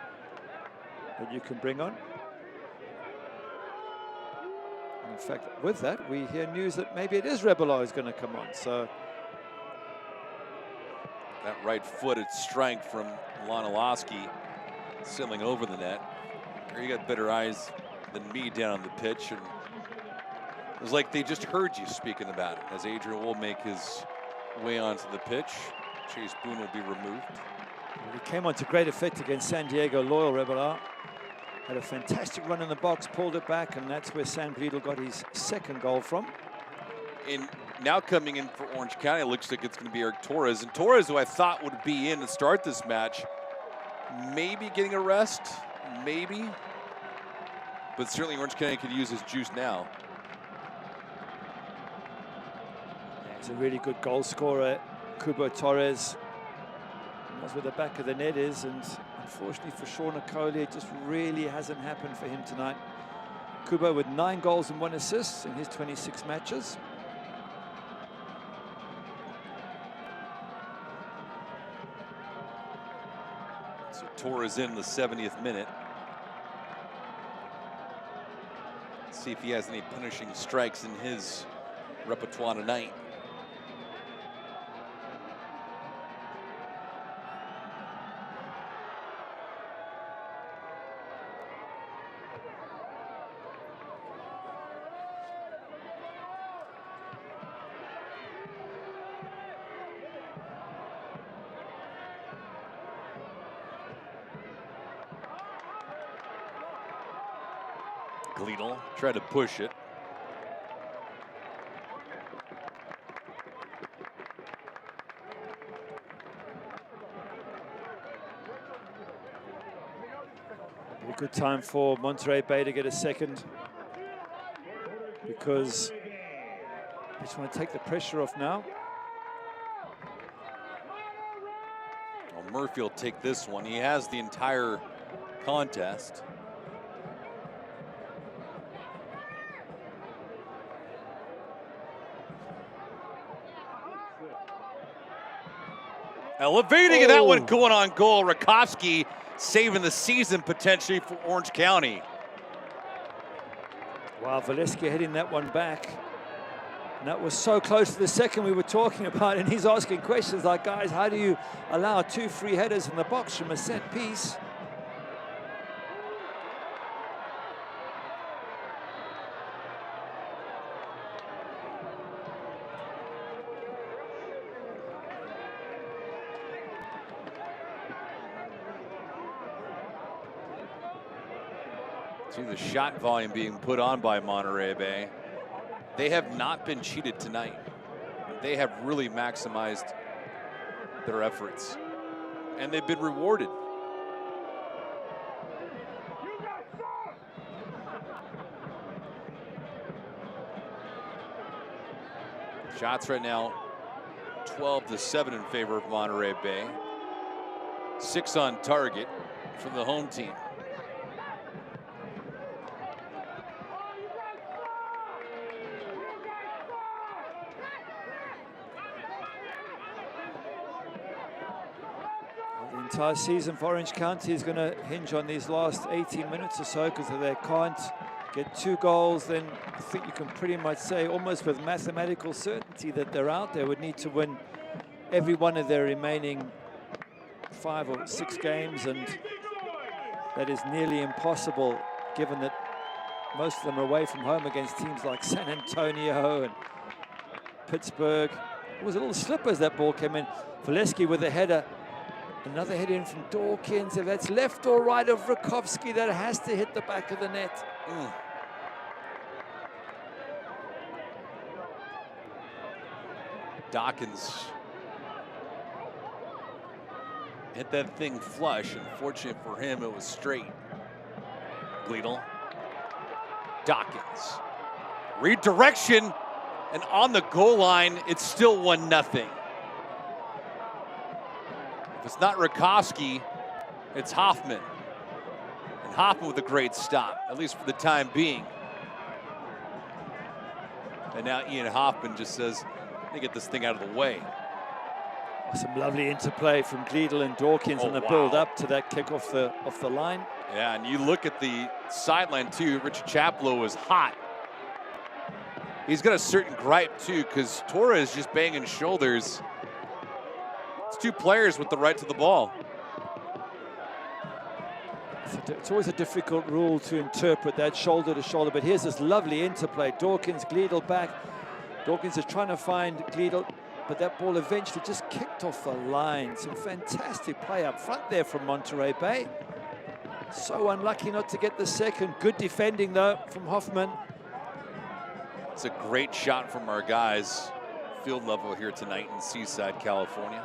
B: that you can bring on. And in fact, with that, we hear news that maybe it is Rebelar who's going to come on. So
A: that right-footed strike from Lonilowski sailing over the net. Here you got better eyes than me down on the pitch, and it was like they just heard you speaking about it. As Adrian will make his way onto the pitch, Chase Boone will be removed.
B: He came on to great effect against San Diego. Loyal Rebelar had a fantastic run in the box, pulled it back, and that's where San Bredel got his second goal from.
A: And now coming in for Orange County, it looks like it's going to be Eric Torres. And Torres, who I thought would be in to start this match, maybe getting a rest, maybe. But certainly Orange County could use his juice now.
B: He's a really good goal scorer, Kubo Torres. Knows where the back of the net is, and unfortunately for Sean Okoli, it just really hasn't happened for him tonight. Kubo with 9 goals and 1 assist in his 26 matches.
A: So Torres in the 70th minute. See if he has any punishing strikes in his repertoire tonight. Gleedle tried to push it.
B: A good time for Monterey Bay to get a second, because they just want to take the pressure off now.
A: Well, Murphy will take this one. He has the entire contest. Elevating, and that one going on goal. Rakowski saving the season potentially for Orange County.
B: Wow, Valeski heading that one back. And that was so close to the second we were talking about, and he's asking questions like, guys, how do you allow 2 free headers in the box from a set piece?
A: See the shot volume being put on by Monterey Bay. They have not been cheated tonight. They have really maximized their efforts, and they've been rewarded. Shots right now, 12-7 in favor of Monterey Bay. 6 on target from the home team.
B: The entire season for Orange County is going to hinge on these last 18 minutes or so, because if they can't get 2 goals, then I think you can pretty much say almost with mathematical certainty that they're out. They would need to win every one of their remaining 5 or 6 games, and that is nearly impossible given that most of them are away from home against teams like San Antonio and Pittsburgh. It was a little slip as that ball came in. Valeski with a header. Another head in from Dawkins. If that's left or right of Rakowski, that has to hit the back of the net.
A: Dawkins hit that thing flush. Unfortunate for him, it was straight. Gleedle. Dawkins. Redirection, and on the goal line, it's still 1-0. If it's not Rakowski, it's Hoffman. And Hoffman with a great stop, at least for the time being. And now Ian Hoffman just says, let me get this thing out of the way.
B: Some lovely interplay from Gleedle and Dawkins in the build up to that kick off the line.
A: Yeah, and you look at the sideline too. Richard Chaplow is hot. He's got a certain gripe too, because Torres just banging shoulders. It's two players with the right to the ball.
B: It's always a difficult rule to interpret, that shoulder to shoulder, but here's this lovely interplay. Dawkins, Gleedle back. Dawkins is trying to find Gleedle, but that ball eventually just kicked off the line. Some fantastic play up front there from Monterey Bay. So unlucky not to get the second. Good defending though from Hoffman.
A: It's a great shot from our guys. Field level here tonight in Seaside, California.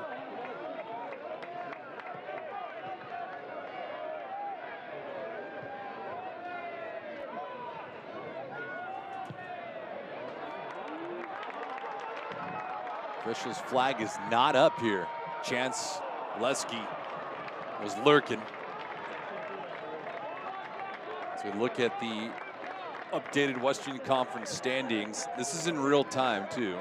A: Official's flag is not up here. Chance Lesky was lurking. So we look at the updated Western Conference standings. This is in real time too.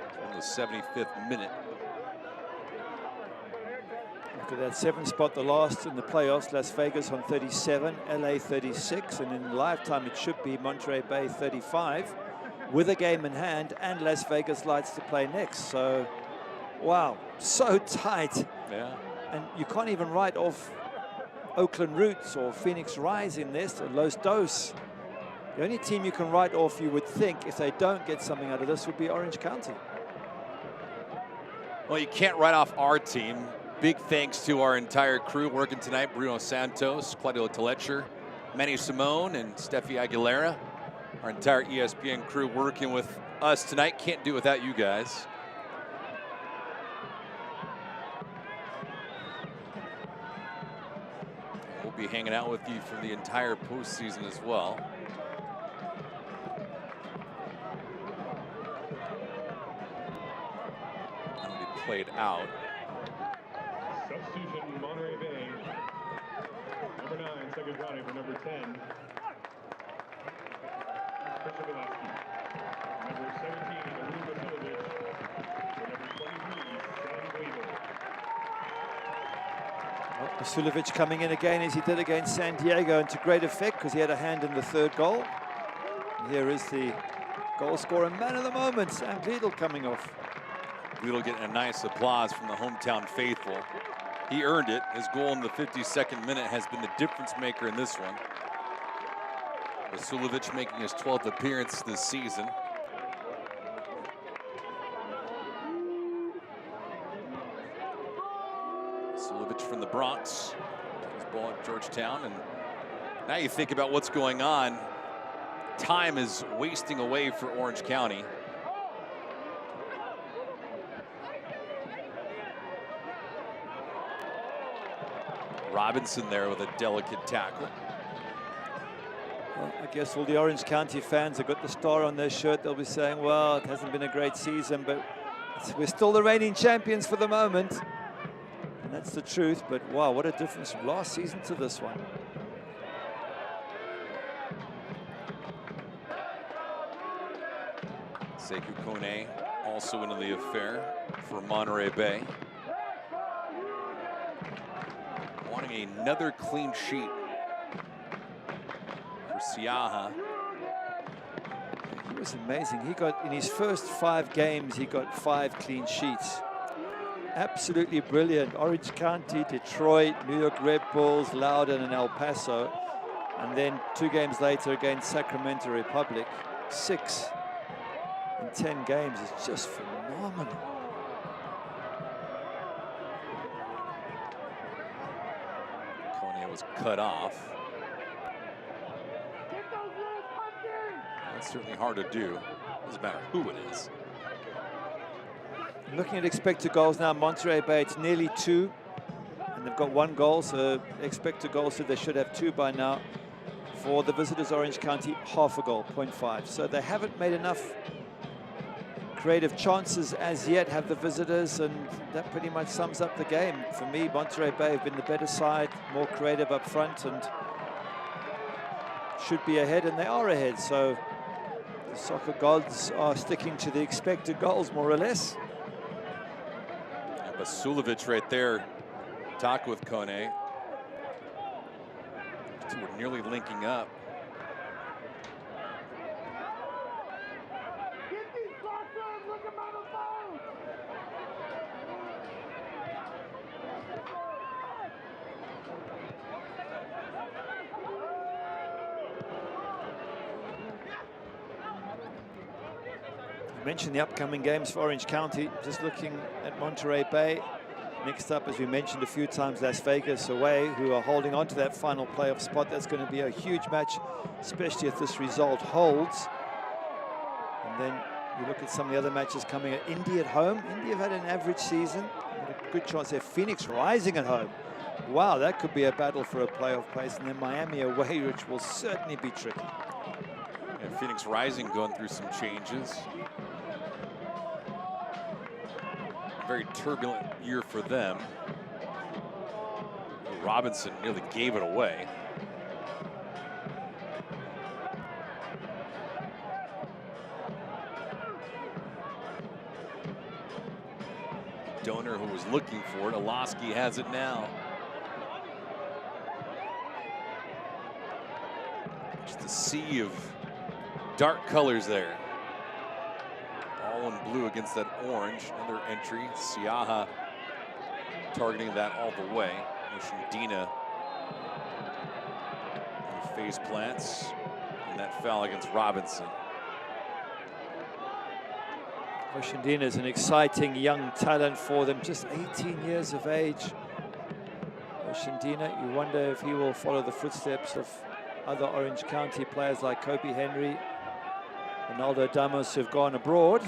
A: It's on the 75th minute.
B: Look at that 7th spot, the last in the playoffs. Las Vegas on 37, LA 36, and in lifetime it should be Monterey Bay 35 with a game in hand and Las Vegas Lights to play next. So, wow, so tight.
A: Yeah.
B: And you can't even write off Oakland Roots or Phoenix Rise in this, or Los Dos. The only team you can write off, you would think, if they don't get something out of this, would be Orange County.
A: Well, you can't write off our team. Big thanks to our entire crew working tonight. Bruno Santos, Claudio Telecher, Manny Simone, and Steffi Aguilera. Our entire ESPN crew working with us tonight. Can't do it without you guys. We'll be hanging out with you for the entire postseason as well. That'll be played out.
F: Substitution, Monterey Bay. Number 9, second body for number 10. Christian Velasquez. Number 17, Arun Vasilovich. For number 23, Sam Weaver.
B: Well, Vasilovich coming in again as he did against San Diego, and to great effect because he had a hand in the 3rd goal. And here is the goal scorer, man of the moment, Sam Gleedle coming off.
A: Gleedle getting a nice applause from the hometown faithful. He earned it. His goal in the 52nd minute has been the difference maker in this one. Vasilovich making his 12th appearance this season. Vasilovich from the Bronx. His ball at Georgetown. And now you think about what's going on. Time is wasting away for Orange County. Robinson there with a delicate tackle.
B: Well, I guess all the Orange County fans have got the star on their shirt. They'll be saying, well, it hasn't been a great season, but we're still the reigning champions for the moment. And that's the truth, but wow, what a difference from last season to this one.
A: Sekou Kone also into the affair for Monterey Bay. Wanting another clean sheet for Siaha.
B: He was amazing. He got, in his first 5 games, he got 5 clean sheets. Absolutely brilliant. Orange County, Detroit, New York Red Bulls, Loudoun, and El Paso. And then 2 games later against Sacramento Republic. 6 in 10 games. It's just phenomenal.
A: Kone was cut off. That's certainly hard to do. Doesn't matter who it is.
B: Looking at expected goals now, Monterey Bay, it's nearly 2. And they've got 1 goal, so expected goals, so they should have 2 by now. For the visitors, Orange County, half a goal, 0.5. So they haven't made enough creative chances as yet, have the visitors, and that pretty much sums up the game. For me, Monterey Bay have been the better side, more creative up front, and should be ahead, and they are ahead. So the soccer gods are sticking to the expected goals, more or less.
A: Basulovic right there, talk with Kone. Two are nearly linking up.
B: I mentioned the upcoming games for Orange County. Just looking at Monterey Bay. Next up, as we mentioned a few times, Las Vegas away, who are holding on to that final playoff spot. That's going to be a huge match, especially if this result holds. And then you look at some of the other matches coming at Indy at home. Indy have had an average season. Got a good chance there. Phoenix Rising at home. Wow, that could be a battle for a playoff place. And then Miami away, which will certainly be tricky.
A: Yeah, Phoenix Rising going through some changes. Very turbulent year for them. Robinson nearly gave it away. Donor, who was looking for it, Olaski has it now. Just a sea of dark colors there. All in blue against that orange. Another entry. Siaha targeting that all the way. Oshandina face plants. And that foul against Robinson.
B: Oshandina is an exciting young talent for them, just 18 years of age. Oshandina, you wonder if he will follow the footsteps of other Orange County players like Kobe Henry, Ronaldo Damos, who've gone abroad.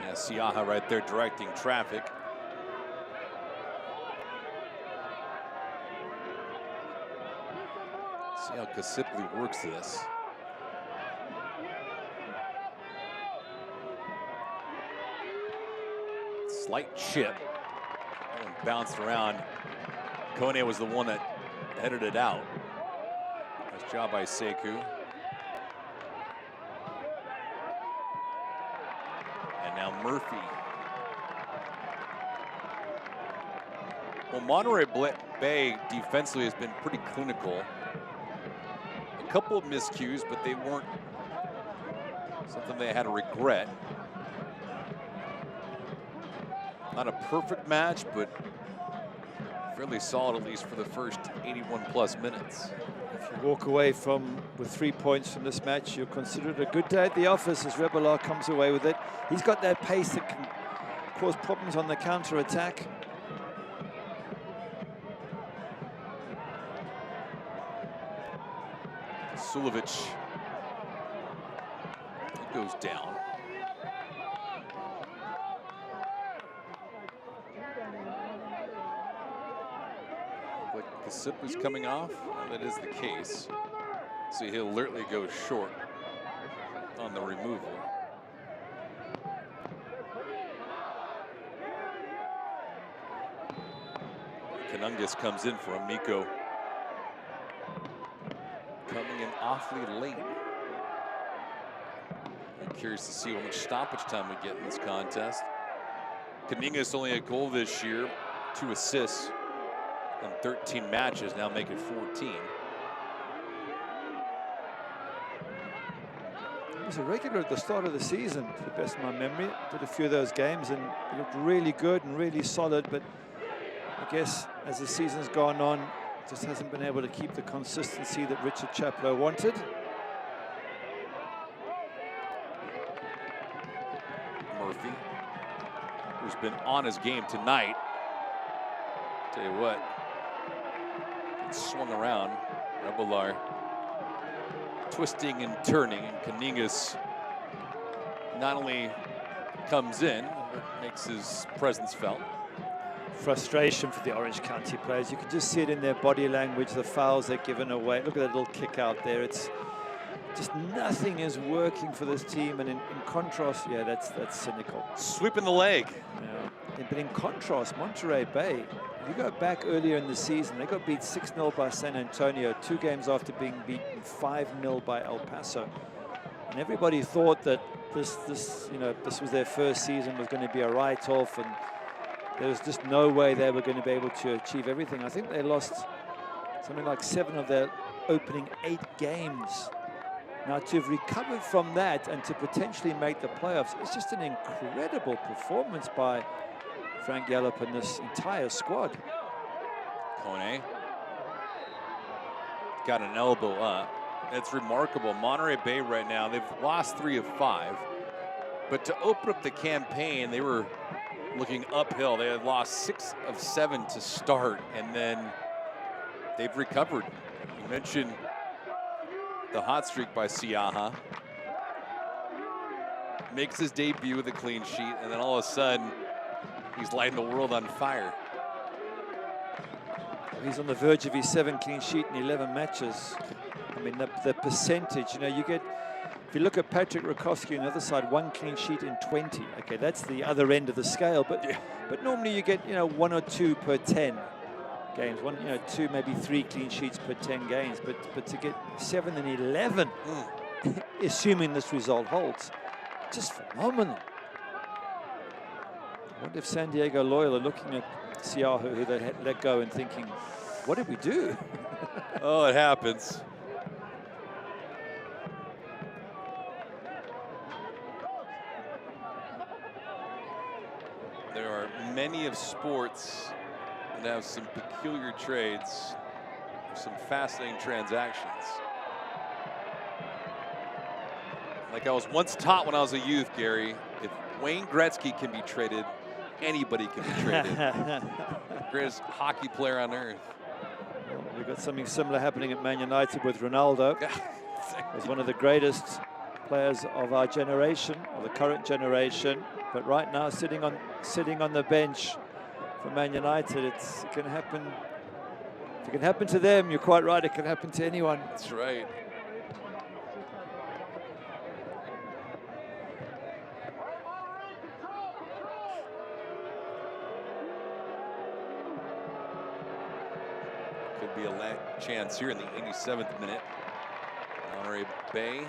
A: Yeah, Siaha right there directing traffic. See how Kasipli works this. Slight chip. That one bounced around. Kone was the one that headed it out. Nice job by Sekou. And now Murphy. Well, Monterey Bay defensively has been pretty clinical. A couple of miscues, but they weren't something they had to regret. Not a perfect match, but fairly solid, at least for the first 81 plus minutes.
B: If you walk away with 3 points from this match, you'll consider it a good day at the office as Rebelar comes away with it. He's got that pace that can cause problems on the counter-attack.
A: Sulovic goes down. Like Kasipli's coming off, and that is the case. So he'll alertly go short on the removal. Kanungus comes in for Amico. Coming in awfully late. I'm curious to see how much stoppage time we get in this contest. Kanungus only a goal this year, 2 assists in 13 matches, now make it 14.
B: He was a regular at the start of the season, to the best of my memory. Did a few of those games and he looked really good and really solid, but I guess as the season's gone on, just hasn't been able to keep the consistency that Richard Chaplow wanted.
A: Murphy, who's been on his game tonight. Tell you what, it's swung around. Rebelar twisting and turning, and Kaningas not only comes in, but makes his presence felt.
B: Frustration for the Orange County players. You can just see it in their body language, the fouls they're given away. Look at that little kick out there. It's just nothing is working for this team. And in contrast, yeah, that's cynical.
A: Sweeping the leg.
B: Yeah. But in contrast, Monterey Bay, if you go back earlier in the season, they got beat 6-0 by San Antonio, 2 games after being beaten 5-0 by El Paso. And everybody thought that this was their first season, was going to be a write-off, and there was just no way they were going to be able to achieve everything. I think they lost something like 7 of their opening 8 games. Now, to have recovered from that and to potentially make the playoffs, it's just an incredible performance by Frank Yallop and this entire squad.
A: Kone got an elbow up. It's remarkable. Monterey Bay right now, they've lost 3 of 5. But to open up the campaign, they were looking uphill. They had lost 6 of 7 to start, and then they've recovered. You mentioned the hot streak by Siaha. Makes his debut with a clean sheet, and then all of a sudden, he's lighting the world on fire.
B: He's on the verge of his 7th clean sheet in 11 matches. I mean, the percentage, you get, if you look at Patrick Rakowski on the other side, 1 clean sheet in 20. Okay, that's the other end of the scale, but normally you get, 1 or 2 per 10 games, 2, maybe 3 clean sheets per 10 games, but to get 7 and 11, assuming this result holds, just phenomenal. I wonder if San Diego Loyal are looking at Siahu, who they had let go, and thinking, what did we do?
A: Oh, it happens. There are many of sports that have some peculiar trades, some fascinating transactions. Like I was once taught when I was a youth, Gary, if Wayne Gretzky can be traded, anybody can be traded. Greatest hockey player on earth.
B: Well, we've got something similar happening at Man United with Ronaldo. He's one of the greatest players of our generation, or the current generation, but right now sitting on the bench for Man United. It can happen. If it can happen to them, you're quite right, it can happen to anyone.
A: That's right. Could be a chance here in the 87th minute. Monterey Bay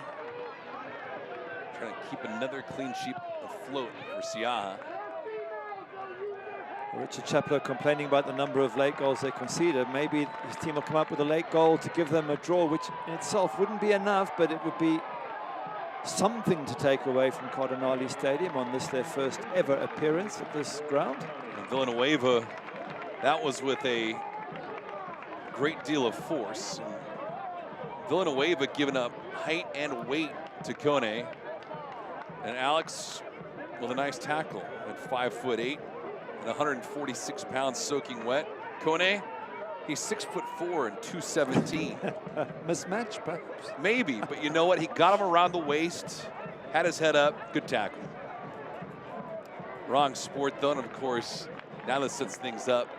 A: trying to keep another clean sheet afloat for Siaha.
B: Richard Chaplow complaining about the number of late goals they conceded. Maybe his team will come up with a late goal to give them a draw, which in itself wouldn't be enough, but it would be something to take away from Cardinale Stadium on this, their first ever appearance at this ground.
A: And Villanueva, that was with a great deal of force. And Villanueva giving up height and weight to Kone. And Alex with a nice tackle at 5'8". 146 pounds soaking wet. Kone, he's 6'4" and 217.
B: Mismatch, perhaps.
A: Maybe, but you know what? He got him around the waist, had his head up, good tackle. Wrong sport though, and of course, now that sets things up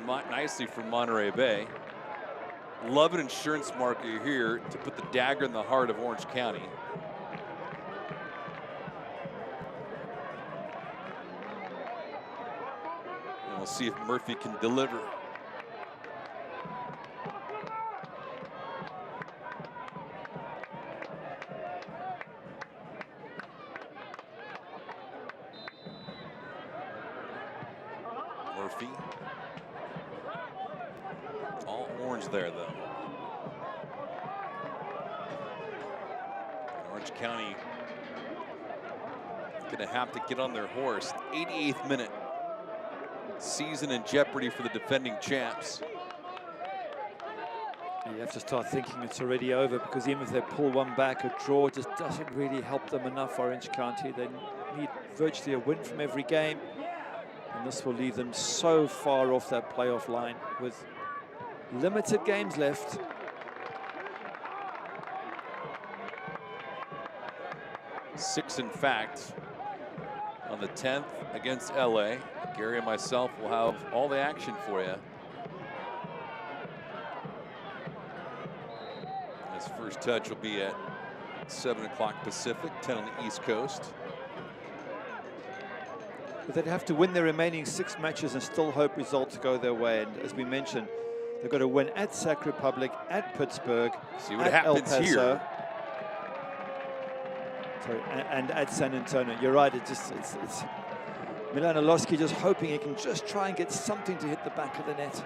A: nicely for Monterey Bay. Love an insurance marker here to put the dagger in the heart of Orange County. We'll see if Murphy can deliver. Murphy. All orange there, though. Orange County going to have to get on their horse. 88th minute. Season in jeopardy for the defending champs.
B: You have to start thinking it's already over, because even if they pull one back, a draw just doesn't really help them enough, Orange County. They need virtually a win from every game. And this will leave them so far off that playoff line with limited games left.
A: Six, in fact, on the 10th against LA. Gary and myself will have all the action for you. His first touch will be at 7 o'clock Pacific, 10 on the East Coast.
B: But they'd have to win their remaining 6 matches and still hope results go their way. And as we mentioned, they've got to win at Sac Republic, at Pittsburgh,
A: see what
B: at
A: happens
B: El Paso,
A: here.
B: Sorry, and at San Antonio. You're right. It's Milan Orlowski just hoping he can just try and get something to hit the back of the net.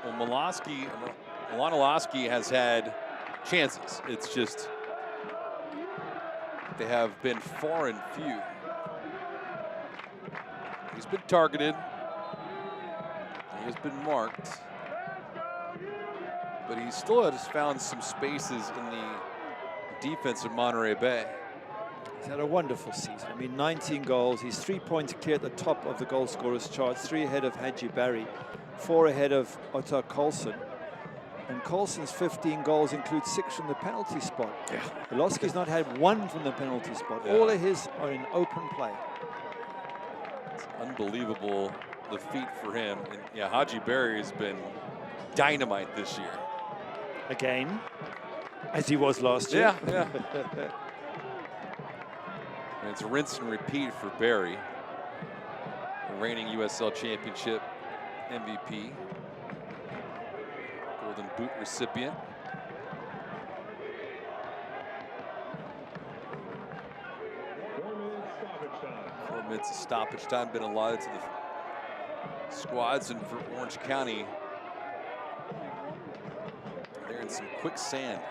A: Well, Milan Orlowski has had chances. It's just they have been far and few. He's been targeted. He has been marked. But he still has found some spaces in the defense of Monterey Bay.
B: He's had a wonderful season. I mean, 19 goals. He's 3 points clear at the top of the goal scorers charts, 3 ahead of Hadji Barry, 4 ahead of Otto Colson. And Colson's 15 goals include 6 from the penalty spot.
A: Yeah.
B: Orlowski's not had 1 from the penalty spot.
A: Yeah.
B: All of his are in open play.
A: It's unbelievable, the feat for him. And yeah, Hadji Barry has been dynamite this year.
B: Again, as he was last year.
A: Yeah. And it's rinse and repeat for Barry, the reigning USL Championship MVP, Golden Boot recipient. Four minutes of stoppage time been allotted to the squads, and for Orange County, they're in some quicksand.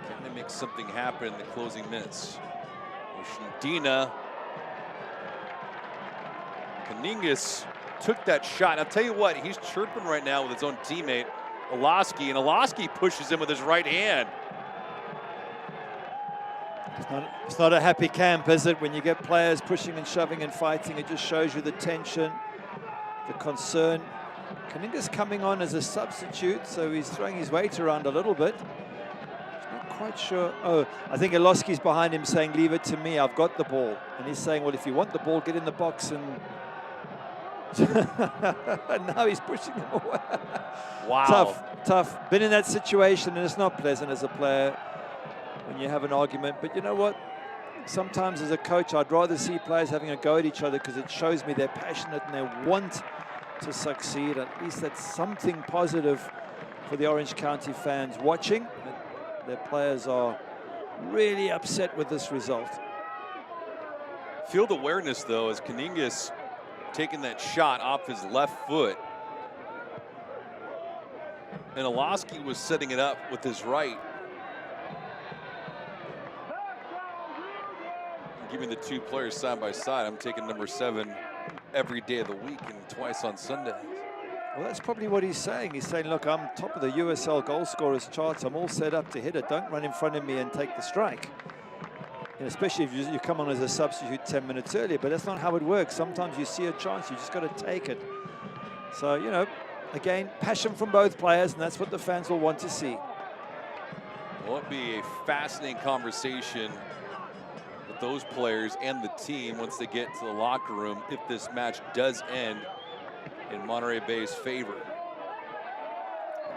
A: Can they make something happen in the closing minutes? Oshandina. Kaningas took that shot. I'll tell you what, he's chirping right now with his own teammate, Orlowski, and Orlowski pushes him with his right hand.
B: It's not a happy camp, is it? When you get players pushing and shoving and fighting, it just shows you the tension, the concern. Kaninga's coming on as a substitute, so he's throwing his weight around a little bit. He's not quite sure. Oh, I think Orlowski's behind him saying, leave it to me, I've got the ball. And he's saying, well, if you want the ball, get in the box. And and now he's pushing him away.
A: Wow.
B: Tough. Been in that situation, and it's not pleasant as a player when you have an argument. But you know what? Sometimes as a coach, I'd rather see players having a go at each other because it shows me they're passionate and they want to succeed. At least that's something positive for the Orange County fans watching. Their players are really upset with this result.
A: Field awareness, though, as Kaningas taking that shot off his left foot. And Orlowski was setting it up with his right. Give me the 2 players side by side. I'm taking number 7 every day of the week and twice on Sunday.
B: Well, that's probably what he's saying. He's saying, look, I'm top of the USL goal scorers charts. I'm all set up to hit it. Don't run in front of me and take the strike. And especially if you come on as a substitute 10 minutes earlier, but that's not how it works. Sometimes you see a chance, you just got to take it. So, you know, again, passion from both players, and that's what the fans will want to see.
A: Well, it'll be a fascinating conversation with those players and the team once they get to the locker room if this match does end in Monterey Bay's favor.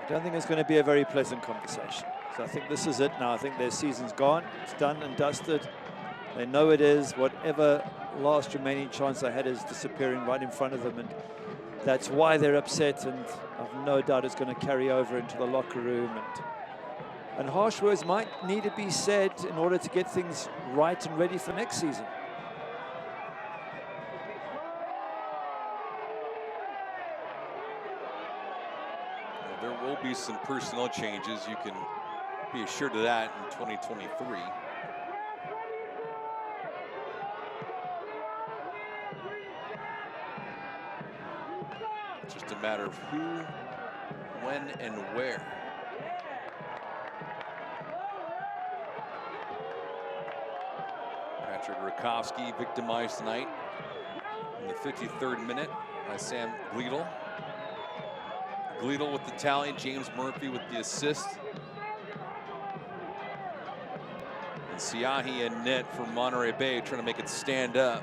B: I don't think it's going to be a very pleasant conversation. So I think this is it now. I think their season's gone. It's done and dusted. They know it is. Whatever last remaining chance they had is disappearing right in front of them. And that's why they're upset. And I've no doubt it's going to carry over into the locker room. And harsh words might need to be said in order to get things right and ready for next season.
A: There will be some personnel changes. You can be assured of that in 2023. It's just a matter of who, when, and where. Patrick Rakowski victimized tonight in the 53rd minute by Sam Gleadle. Gleadle with the tally, James Murphy with the assist. And Siahi and net for Monterey Bay trying to make it stand up.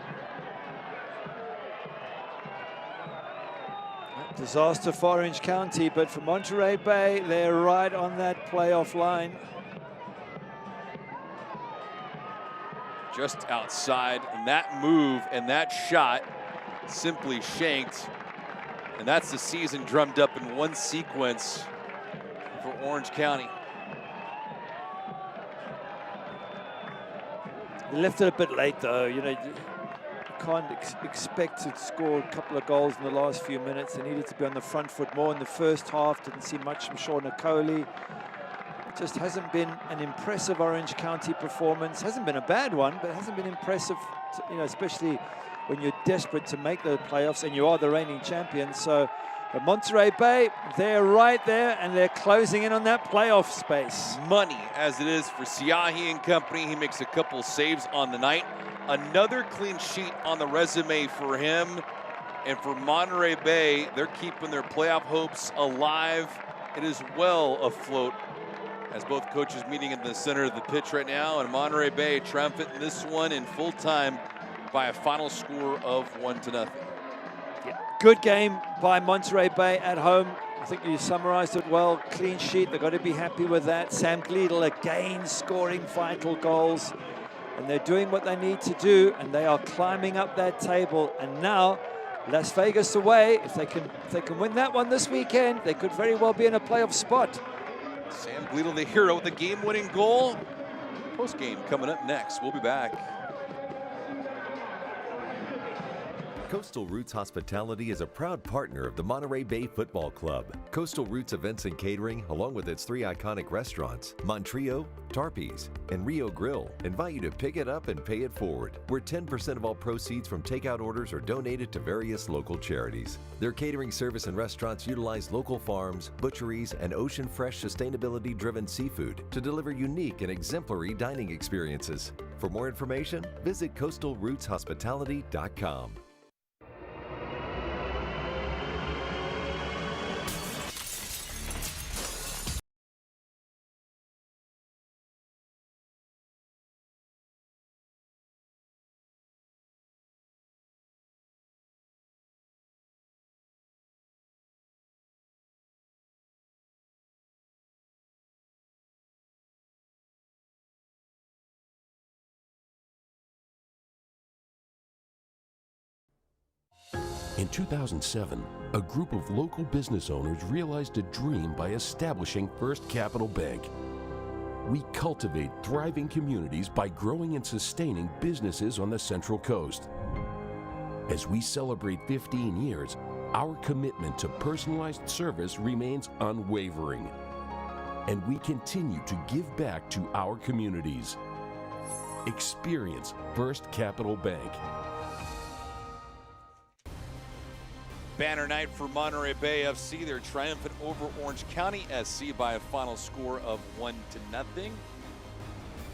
B: Disaster for Orange County, but for Monterey Bay, they're right on that playoff line.
A: Just outside, and that move and that shot simply shanked. And that's the season drummed up in one sequence for Orange County.
B: They left it a bit late though, you know, you can't expect to score a couple of goals in the last few minutes. They needed to be on the front foot more in the first half. Didn't see much from Sean Okoli. It just hasn't been an impressive Orange County performance. Hasn't been a bad one, but it hasn't been impressive, you know, especially when you're desperate to make the playoffs and you are the reigning champions. So but Monterey Bay, they're right there and they're closing in on that playoff space.
A: Money as it is for Siahi and company. He makes a couple saves on the night. Another clean sheet on the resume for him. And for Monterey Bay, they're keeping their playoff hopes alive. It is well afloat as both coaches meeting in the center of the pitch right now. And Monterey Bay triumphant in this one in full time by a final score of 1-0.
B: Yeah. Good game by Monterey Bay at home. I think you summarized it well. Clean sheet, they've got to be happy with that. Sam Gleadle again scoring vital goals. And they're doing what they need to do, and they are climbing up that table. And now, Las Vegas away. If they can win that one this weekend, they could very well be in a playoff spot.
A: Sam Gleadle, the hero, with the game-winning goal. Post-game coming up next. We'll be back.
C: Coastal Roots Hospitality is a proud partner of the Monterey Bay Football Club. Coastal Roots Events and Catering, along with its 3 iconic restaurants, Monterey, Tarpe's, and Rio Grill, invite you to pick it up and pay it forward, where 10% of all proceeds from takeout orders are donated to various local charities. Their catering service and restaurants utilize local farms, butcheries, and ocean-fresh, sustainability-driven seafood to deliver unique and exemplary dining experiences. For more information, visit coastalrootshospitality.com.
D: In 2007, a group of local business owners realized a dream by establishing First Capital Bank. We cultivate thriving communities by growing and sustaining businesses on the Central Coast. As we celebrate 15 years, our commitment to personalized service remains unwavering. And we continue to give back to our communities. Experience First Capital Bank.
A: Banner night for Monterey Bay FC. They're triumphant over Orange County SC by a final score of 1-0.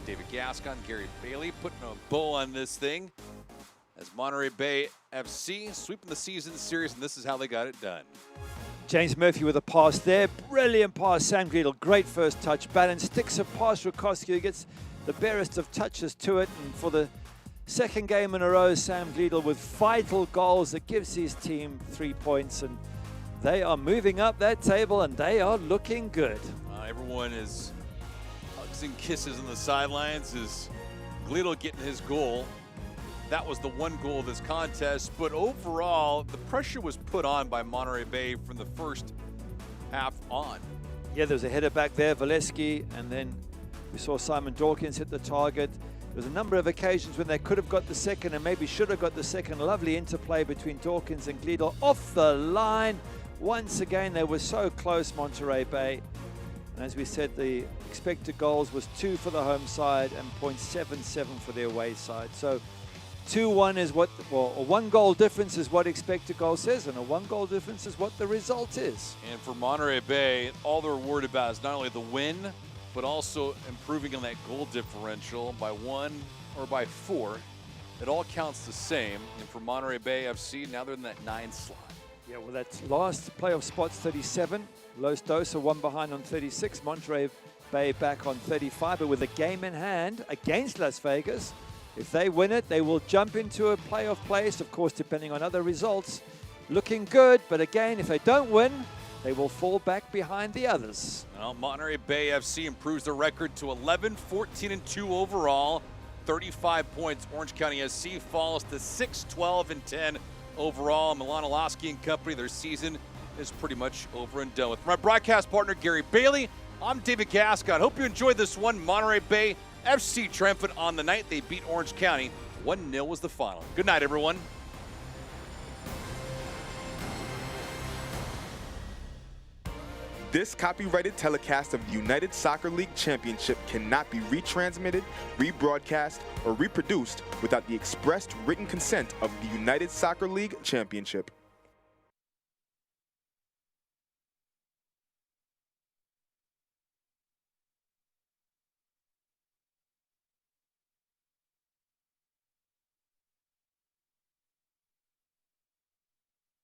A: David Gascon, Gary Bailey putting a bow on this thing as Monterey Bay FC sweeping the season series, and this is how they got it done.
B: James Murphy with a pass there. Brilliant pass, Sam Gleadle. Great first touch. Bannon sticks a pass. Rakowski, who gets the barest of touches to it. And for the second game in a row, Sam Gleadle with vital goals that gives his team 3 points. And they are moving up that table, and they are looking good.
A: Everyone is hugs and kisses on the sidelines as Gleadle getting his goal. That was the one goal of this contest, but overall, the pressure was put on by Monterey Bay from the first half on.
B: Yeah, there was a header back there, Valeski, and then we saw Simon Dawkins hit the target. There was a number of occasions when they could have got the second and maybe should have got the second. Lovely interplay between Dawkins and Gleadle off the line. Once again, they were so close, Monterey Bay. And as we said, the expected goals was 2 for the home side and 0.77 for the away side. So 2-1 is what, well, a 1 goal difference is what expected goal says, and a 1 goal difference is what the result is.
A: And for Monterey Bay, all they're worried about is not only the win, but also improving on that goal differential by 1 or by 4. It all counts the same. And for Monterey Bay FC, now they're in that 9 slot.
B: Yeah, well, that's last playoff spot's 37. Los Dos are 1 behind on 36. Monterey Bay back on 35. But with a game in hand against Las Vegas, if they win it, they will jump into a playoff place, of course, depending on other results. Looking good, but again, if they don't win, they will fall back behind the others.
A: Well, Monterey Bay FC improves their record to 11-14-2 overall. 35 points. Orange County SC falls to 6-12-10 overall. Milanowski and company, their season is pretty much over and done with. For my broadcast partner, Gary Bailey, I'm David Gascon. Hope you enjoyed this one. Monterey Bay FC triumphant on the night. They beat Orange County. 1-0 was the final. Good night, everyone.
G: This copyrighted telecast of the United Soccer League Championship cannot be retransmitted, rebroadcast, or reproduced without the expressed written consent of the United Soccer League Championship.